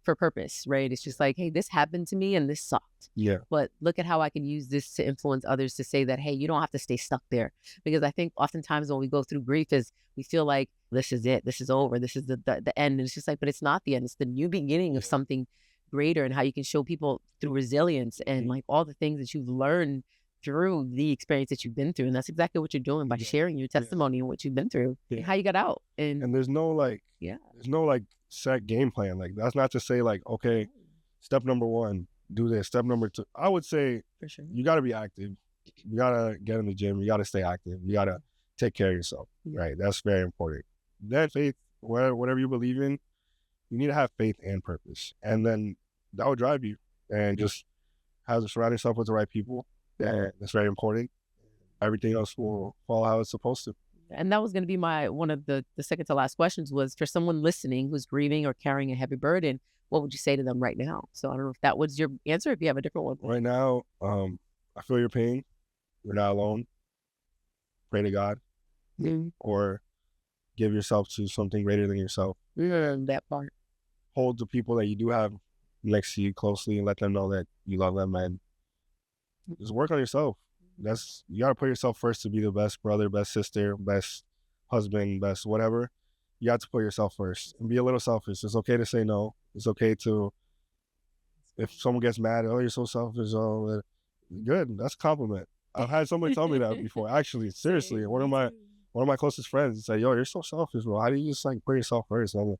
for purpose, right? It's just like, hey, this happened to me and this sucked. Yeah. But look at how I can use this to influence others, to say that, hey, you don't have to stay stuck there. Because I think oftentimes when we go through grief, is we feel like this is it, this is over, this is the end. And it's just like, but it's not the end. It's the new beginning of something greater, and how you can show people through resilience and like all the things that you've learned through the experience that you've been through. And that's exactly what you're doing by sharing your testimony and what you've been through and how you got out. And there's no set game plan. Like, that's not to say like, okay, step number 1, do this. Step number 2, I would say, for sure, you got to be active. You got to get in the gym. You got to stay active. You got to take care of yourself. Right. That's very important. Then faith, whatever you believe in, you need to have faith and purpose. And then that will drive you, and just surround yourself with the right people. And that's very important. Everything else will fall how it's supposed to. And that was going to be one of the second to last questions, was for someone listening who's grieving or carrying a heavy burden, what would you say to them right now? So I don't know if that was your answer, if you have a different one. Right now, I feel your pain. You're not alone. Pray to God, or give yourself to something greater than yourself. That part. Hold the people that you do have next to you closely, and let them know that you love them, and just work on yourself. You got to put yourself first to be the best brother, best sister, best husband, best whatever. You have to put yourself first and be a little selfish. It's okay to say no. It's okay to, if someone gets mad, oh, you're so selfish, oh, good, that's a compliment. I've had somebody tell me that before. Actually, seriously, Same, one of me my too. one of my closest friends said, "Yo, you're so selfish, bro. How do you just like put yourself first?" And I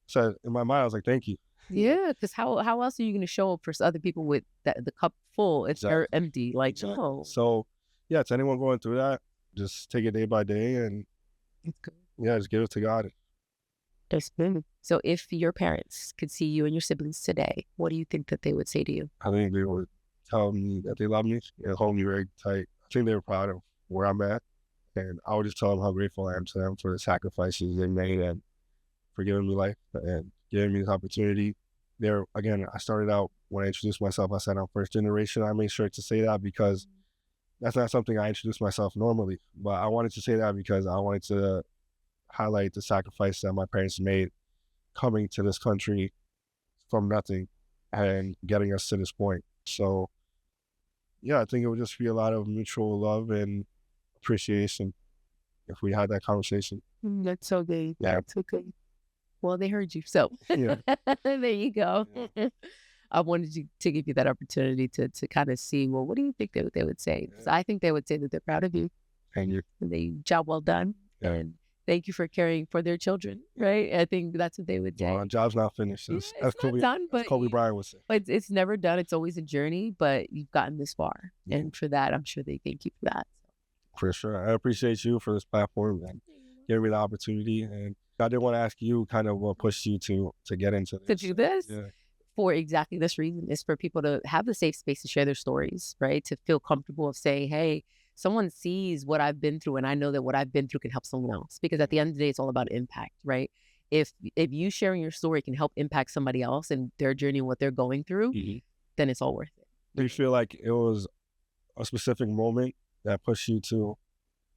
said in my mind, I was like, "Thank you." Yeah, because how else are you going to show up for other people with the cup full if they're Exactly. empty? Like, Exactly. no, So, yeah, to anyone going through that, just take it day by day, and it's good. yeah, just give it to God. That's good. So, if your parents could see you and your siblings today, what do you think that they would say to you? I think they would tell me that they love me and hold me very tight. I think they were proud of where I'm at, and I would just tell them how grateful I am to them for the sacrifices they made and for giving me life and giving me this opportunity. There again, I started out when I introduced myself, I said I'm first generation. I made sure to say that because that's not something I introduce myself normally. But I wanted to say that because I wanted to highlight the sacrifice that my parents made coming to this country from nothing and getting us to this point. So yeah, I think it would just be a lot of mutual love and appreciation if we had that conversation. That's so good. Yeah. That's so good. Well, they heard you. So Yeah. there you go. Yeah. I wanted to give you that opportunity to kind of see, well, what do you think they would say? So I think they would say that they're proud of you Thank you. and they job well done. Yeah. And thank you for caring for their children, right? I think that's what they would say. Well, job's not finished. Yeah, As it's not done, as but Kobe Bryant would say. it's never done. It's always a journey, but you've gotten this far. Yeah. And for that, I'm sure they thank you for that. For sure. I appreciate you for this platform and giving me the opportunity. And I did want to ask you kind of what pushed you to get into To this. do this Yeah. for exactly this reason is for people to have the safe space to share their stories, right? To feel comfortable of saying, hey, someone sees what I've been through and I know that what I've been through can help someone else. Because at the end of the day, it's all about impact, right? If you sharing your story can help impact somebody else and their journey and what they're going through, then it's all worth it. Do you feel like it was a specific moment that pushed you to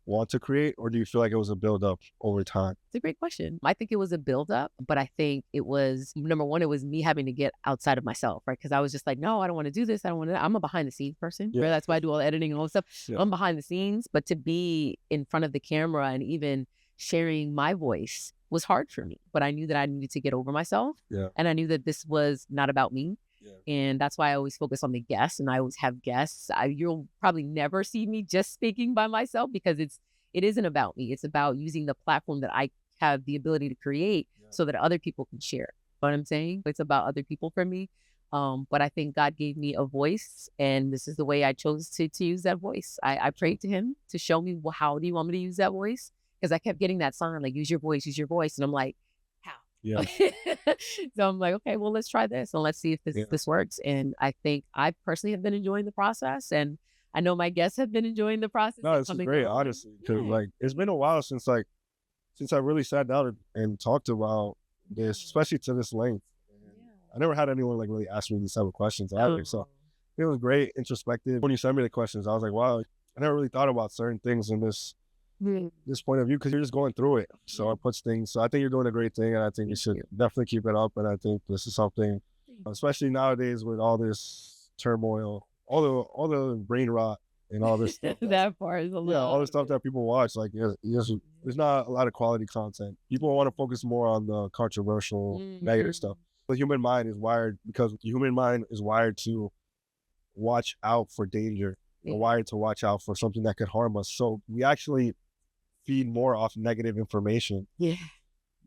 want to create, or do you feel like it was a build-up over time? It's a great question. I think it was a buildup, but I think it was, number one, it was me having to get outside of myself, right? Because I was just like, no, I don't want to do this. I don't want to. I'm a behind the scenes person. Yeah. Right? That's why I do all the editing and all this stuff. Yeah. I'm behind the scenes, but to be in front of the camera and even sharing my voice was hard for me. But I knew that I needed to get over myself. Yeah. And I knew that this was not about me. Yeah. And that's why I always focus on the guests, and I always have guests. You'll probably never see me just speaking by myself because it isn't about me. It's about using the platform that I have the ability to create so that other people can share. You know what I'm saying? It's about other people for me. But I think God gave me a voice, and this is the way I chose to use that voice. I prayed to him to show me, well, how do you want me to use that voice? Because I kept getting that sign, like, use your voice. And I'm like, how? Yeah. So I'm like, okay, well, let's try this and let's see if this works. And I think I personally have been enjoying the process, and I know my guests have been enjoying the process. No, it's great, honestly, because like it's been a while since I really sat down and talked about this, especially to this length. I never had anyone like really ask me these type of questions either. So it was great, introspective. When you sent me the questions, I was like, wow, I never really thought about certain things in this point of view because you're just going through it. So it puts things. So I think you're doing a great thing, and I think you should definitely keep it up. And I think this is something, especially nowadays with all this turmoil, all the brain rot and all this stuff. That part is a little. Yeah, all the stuff that people watch, like there's not a lot of quality content. People want to focus more on the controversial, negative stuff. The human mind is wired to watch out for danger. We're wired to watch out for something that could harm us. So we actually feed more off negative information. Yeah.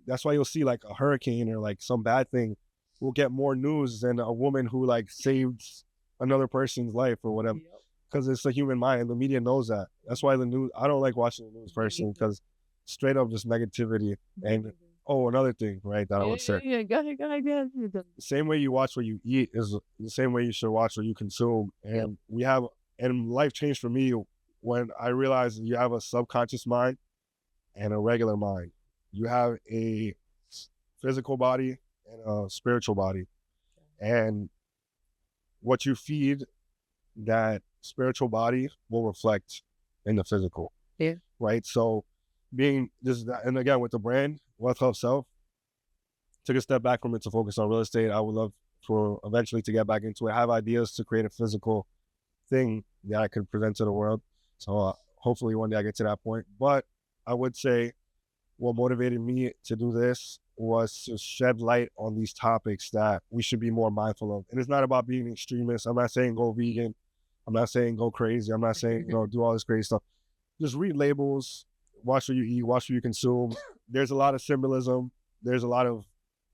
That's why you'll see like a hurricane or like some bad thing will get more news than a woman who like saved another person's life or whatever. Because it's the human mind, and the media knows that. That's why the news, I don't like watching the news personally, because straight up just negativity. And another thing, right, that I would say. Yeah, go ahead. The same way you watch what you eat is the same way you should watch what you consume. And and life changed for me when I realized you have a subconscious mind and a regular mind. You have a physical body and a spiritual body. And what you feed that spiritual body will reflect in the physical. Yeah. Right. So being this, and again, with the brand, Wealth Health Self, took a step back from it to focus on real estate. I would love for eventually to get back into it. I have ideas to create a physical thing that I could present to the world. So hopefully one day I get to that point. But I would say what motivated me to do this was to shed light on these topics that we should be more mindful of. And it's not about being extremists. I'm not saying go vegan. I'm not saying go crazy. I'm not saying, do all this crazy stuff. Just read labels, watch what you eat, watch what you consume. There's a lot of symbolism. There's a lot of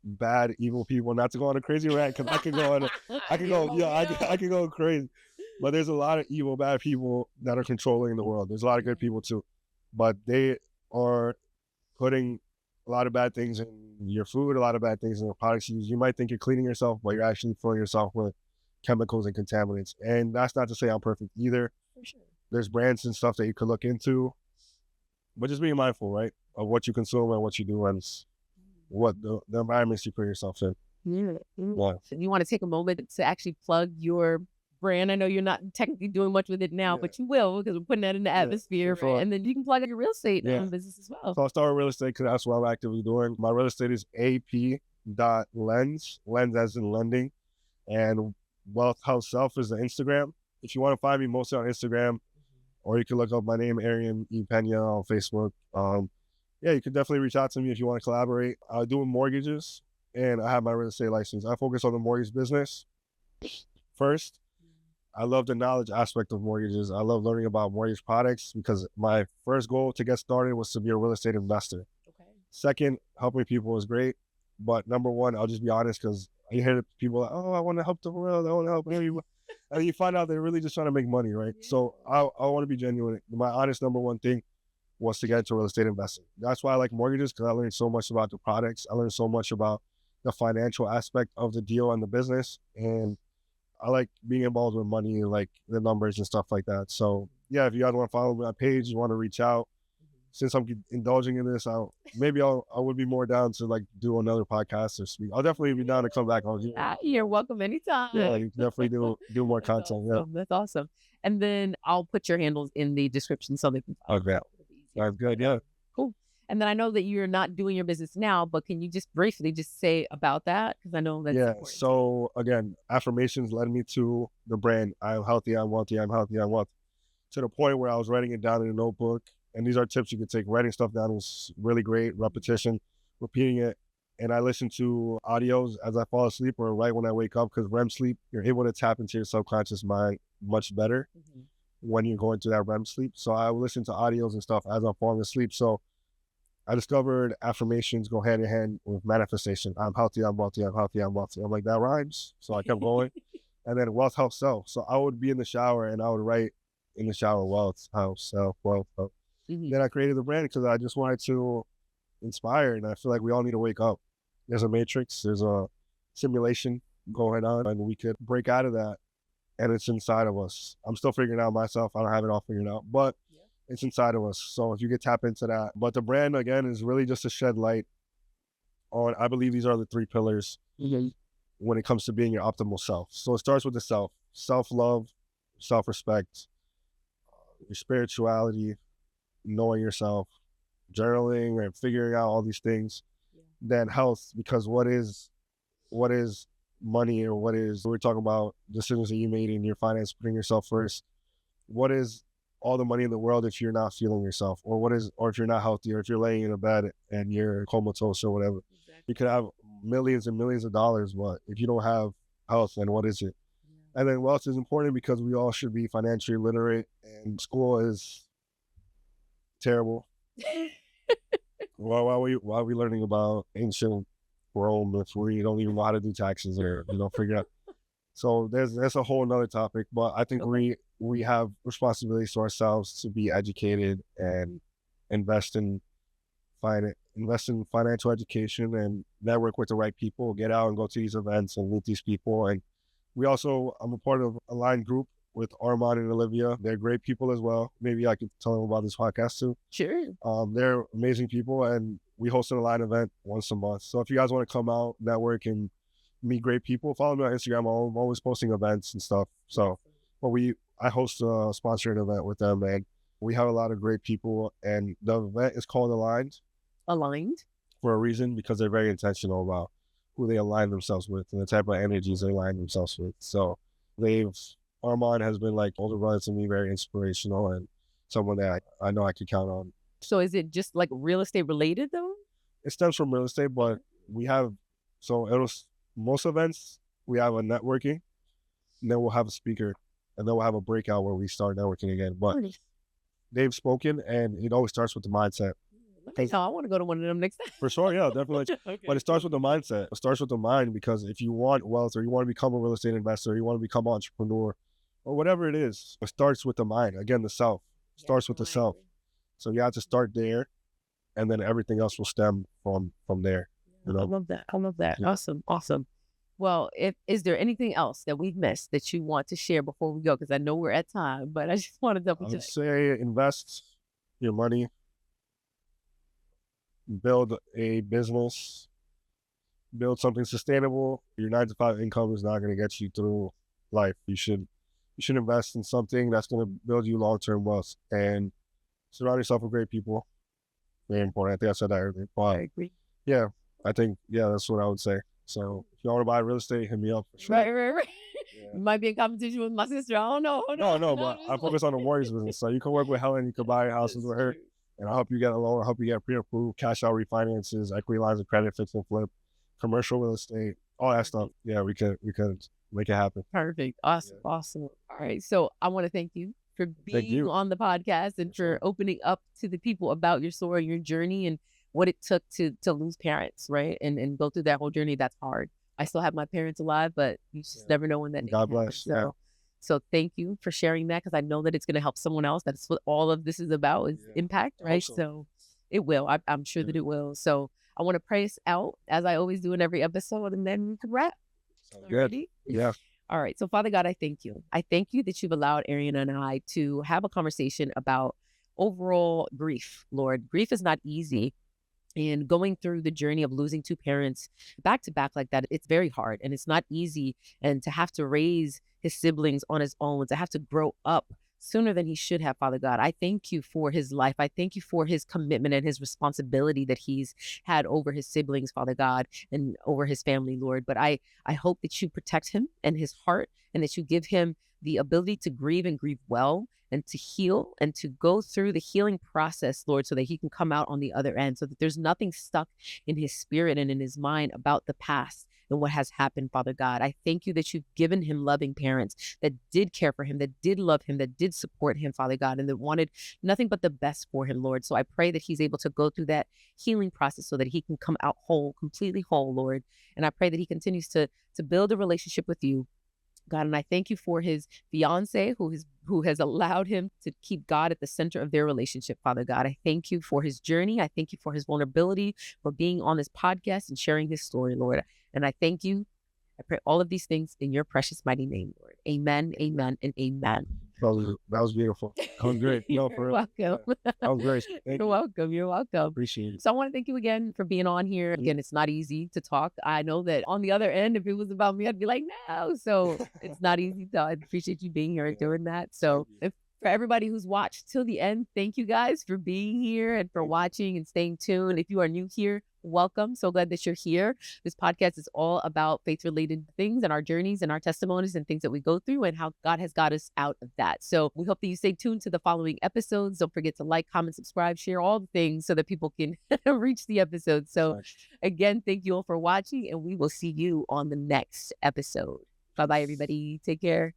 bad, evil people. Not to go on a crazy rant, because I could go on, I could go crazy. But there's a lot of evil, bad people that are controlling the world. There's a lot of good people too, but they are putting a lot of bad things in your food, a lot of bad things in the products you use. You might think you're cleaning yourself, but you're actually filling yourself with chemicals and contaminants. And that's not to say I'm perfect either. For sure. There's brands and stuff that you could look into, but just being mindful, right, of what you consume and what you do and what the environments you put yourself in. Yeah. Yeah. So you want to take a moment to actually plug your brand? I know you're not technically doing much with it now, but you will, because we're putting that in the atmosphere. Sure. And then you can plug your real estate business as well. So I'll start with real estate because that's what I'm actively doing. My real estate is ap.lens, lens as in lending, and Wealth Health Self is the Instagram. If you want to find me, mostly on Instagram, or you can look up my name, Arian E. Peña, on Facebook. You can definitely reach out to me if you want to collaborate. I do mortgages, and I have my real estate license. I focus on the mortgage business first. I love the knowledge aspect of mortgages. I love learning about mortgage products because my first goal to get started was to be a real estate investor. Okay. Second, helping people is great. But number one, I'll just be honest, because you hear people like, oh, I want to help the world. I want to help everyone. And you find out they're really just trying to make money, right? Yeah. So I want to be genuine. My honest number one thing was to get into real estate investing. That's why I like mortgages, because I learned so much about the products. I learned so much about the financial aspect of the deal and the business. And I like being involved with money, like the numbers and stuff like that. So yeah, if you guys want to follow my page, you want to reach out, since I'm indulging in this, I would be more down to like do another podcast or speak. I'll definitely be down to come back on here. You're welcome anytime. Yeah, you definitely do more content. Awesome. Yeah, that's awesome. And then I'll put your handles in the description so they can follow. Okay, that's good. Yeah, cool. And then I know that you're not doing your business now, but can you just briefly just say about that? Because I know that's important. So again, affirmations led me to the brand. I'm healthy, I'm wealthy, I'm healthy, I'm wealthy. To the point where I was writing it down in a notebook. And these are tips you can take. Writing stuff down is really great. Repetition, repeating it. And I listen to audios as I fall asleep or right when I wake up, because REM sleep, you're able to tap into your subconscious mind much better when you're going through that REM sleep. So I listen to audios and stuff as I'm falling asleep. So I discovered affirmations go hand in hand with manifestation. I'm healthy, I'm wealthy, I'm healthy, I'm wealthy. I'm like, that rhymes. So I kept going. And then wealth, health, self. So I would be in the shower and I would write in the shower, wealth, health, self, wealth, health. Then I created the brand because I just wanted to inspire, and I feel like we all need to wake up. There's a matrix, there's a simulation going on, and we could break out of that, and it's inside of us. I'm still figuring it out myself. I don't have it all figured out, but it's inside of us. So if you could tap into that. But the brand, again, is really just to shed light on, I believe these are the 3 pillars when it comes to being your optimal self. So it starts with the self, self-love, self-respect, your spirituality, knowing yourself, journaling and figuring out all these things. Then health, because what is money, or we're talking about decisions that you made in your finance, putting yourself first. What is all the money in the world if you're not feeling yourself, or if you're not healthy, or if you're laying in a bed and you're comatose or whatever. You could have millions and millions of dollars, but if you don't have health, then what is it? And then wealth is important because we all should be financially literate, and school is terrible. Why are we learning about ancient Rome if we don't even know how to do taxes or figure out? So there's a whole nother topic, but I think we have responsibilities to ourselves to be educated and invest in financial education and network with the right people. Get out and go to these events and meet these people. And I'm a part of a line group with Armand and Olivia. They're great people as well. Maybe I could tell them about this podcast too. Sure. They're amazing people, and we host a line event once a month. So if you guys want to come out, network, and meet great people, follow me on Instagram. I'm always posting events and stuff. So, but I host a sponsored event with them, and we have a lot of great people. And the event is called Aligned. Aligned? For a reason, because they're very intentional about who they align themselves with and the type of energies they align themselves with. So Armand has been like older brother to me, very inspirational, and someone that I know I could count on. So is it just like real estate related though? It stems from real estate, but most events, we have a networking, and then we'll have a speaker. and then we'll have a breakout where we start networking again. But Nice. they've spoken, and it always starts with the mindset. Let me know. I want to go to one of them next time. For sure, yeah, definitely. Okay, But it starts cool. with the mindset. It starts with the mind, because if you want wealth, or you want to become a real estate investor, or you want to become an entrepreneur, or whatever it is, it starts with the mind. Again, the self. It starts with the self. So you have to start there, and then everything else will stem from there. I love that. I love that. Yeah. Awesome. Awesome. Well, is there anything else that we've missed that you want to share before we go? Because I know we're at time, but I just want to I double would check. say invest your money, build a business, build something sustainable. Your 9 to 5 income is not going to get you through life. You should invest in something that's going to build you long-term wealth, and surround yourself with great people. Very important. I think I said that earlier. I But agree. yeah, I think, that's what I would say. So if you want to buy real estate, hit me up for sure. Right. Yeah. You might be in competition with my sister. I don't know. No, but I focus on the mortgage business. So you can work with Helen, you can buy houses with her, and I'll help you get a loan, I'll help you get pre-approved, cash out refinances, equity lines of credit, fix and flip, commercial real estate, all that stuff. Yeah, we could make it happen. Perfect. Awesome. Yeah. Awesome. All right. So I want to thank you for being you. on the podcast and For sure. for opening up to the people about your story, your journey, and what it took to lose parents, right? And go through that whole journey. That's hard. I still have my parents alive, but you just Yeah. never know when that day God happens. bless. Yeah. So thank you for sharing that, because I know that it's going to help someone else. That's what all of this is about, is Yeah. impact, I hope right? so. So it will. I'm sure Yeah. that it will. So I want to pray us out, as I always do in every episode, and then we can wrap. Sounds good. Alrighty? Yeah. All right. So Father God, I thank you. I thank you that you've allowed Arian and I to have a conversation about overall grief, Lord. Grief is not easy. And going through the journey of losing two parents back to back like that, it's very hard and it's not easy. And to have to raise his siblings on his own, to have to grow up sooner than he should have, Father God. I thank you for his life. I thank you for his commitment and his responsibility that he's had over his siblings, Father God, and over his family, Lord. But I hope that you protect him and his heart, and that you give him the ability to grieve and grieve well, and to heal and to go through the healing process, Lord, so that he can come out on the other end, so that there's nothing stuck in his spirit and in his mind about the past and what has happened, Father God. I thank you that you've given him loving parents that did care for him, that did love him, that did support him, Father God, and that wanted nothing but the best for him, Lord. So I pray that he's able to go through that healing process so that he can come out whole, completely whole, Lord. And I pray that he continues to build a relationship with you, God. And I thank you for his fiance who has allowed him to keep God at the center of their relationship, Father God. I thank you for his journey. I thank you for his vulnerability, for being on this podcast and sharing his story, Lord. And I thank you. I pray all of these things in your precious mighty name, Lord. Amen, amen, and amen. That was beautiful. That was great. No, for You're real. welcome. That was great. Thank You're you. welcome. You're welcome. Appreciate it. So I want to thank you again for being on here. Again, it's not easy to talk. I know that on the other end, if it was about me, I'd be like, no. So it's not easy. So I appreciate you being here and Yeah. doing that. So Thank you. for everybody who's watched till the end, thank you guys for being here and for Thank you. watching and staying tuned. If you are new here, welcome. So glad that you're here. This podcast is all about faith-related things and our journeys and our testimonies and things that we go through and how God has got us out of that. So we hope that you stay tuned to the following episodes. Don't forget to like, comment, subscribe, share all the things so that people can reach the episode. So again, thank you all for watching, and we will see you on the next episode. Bye-bye, everybody. Take care.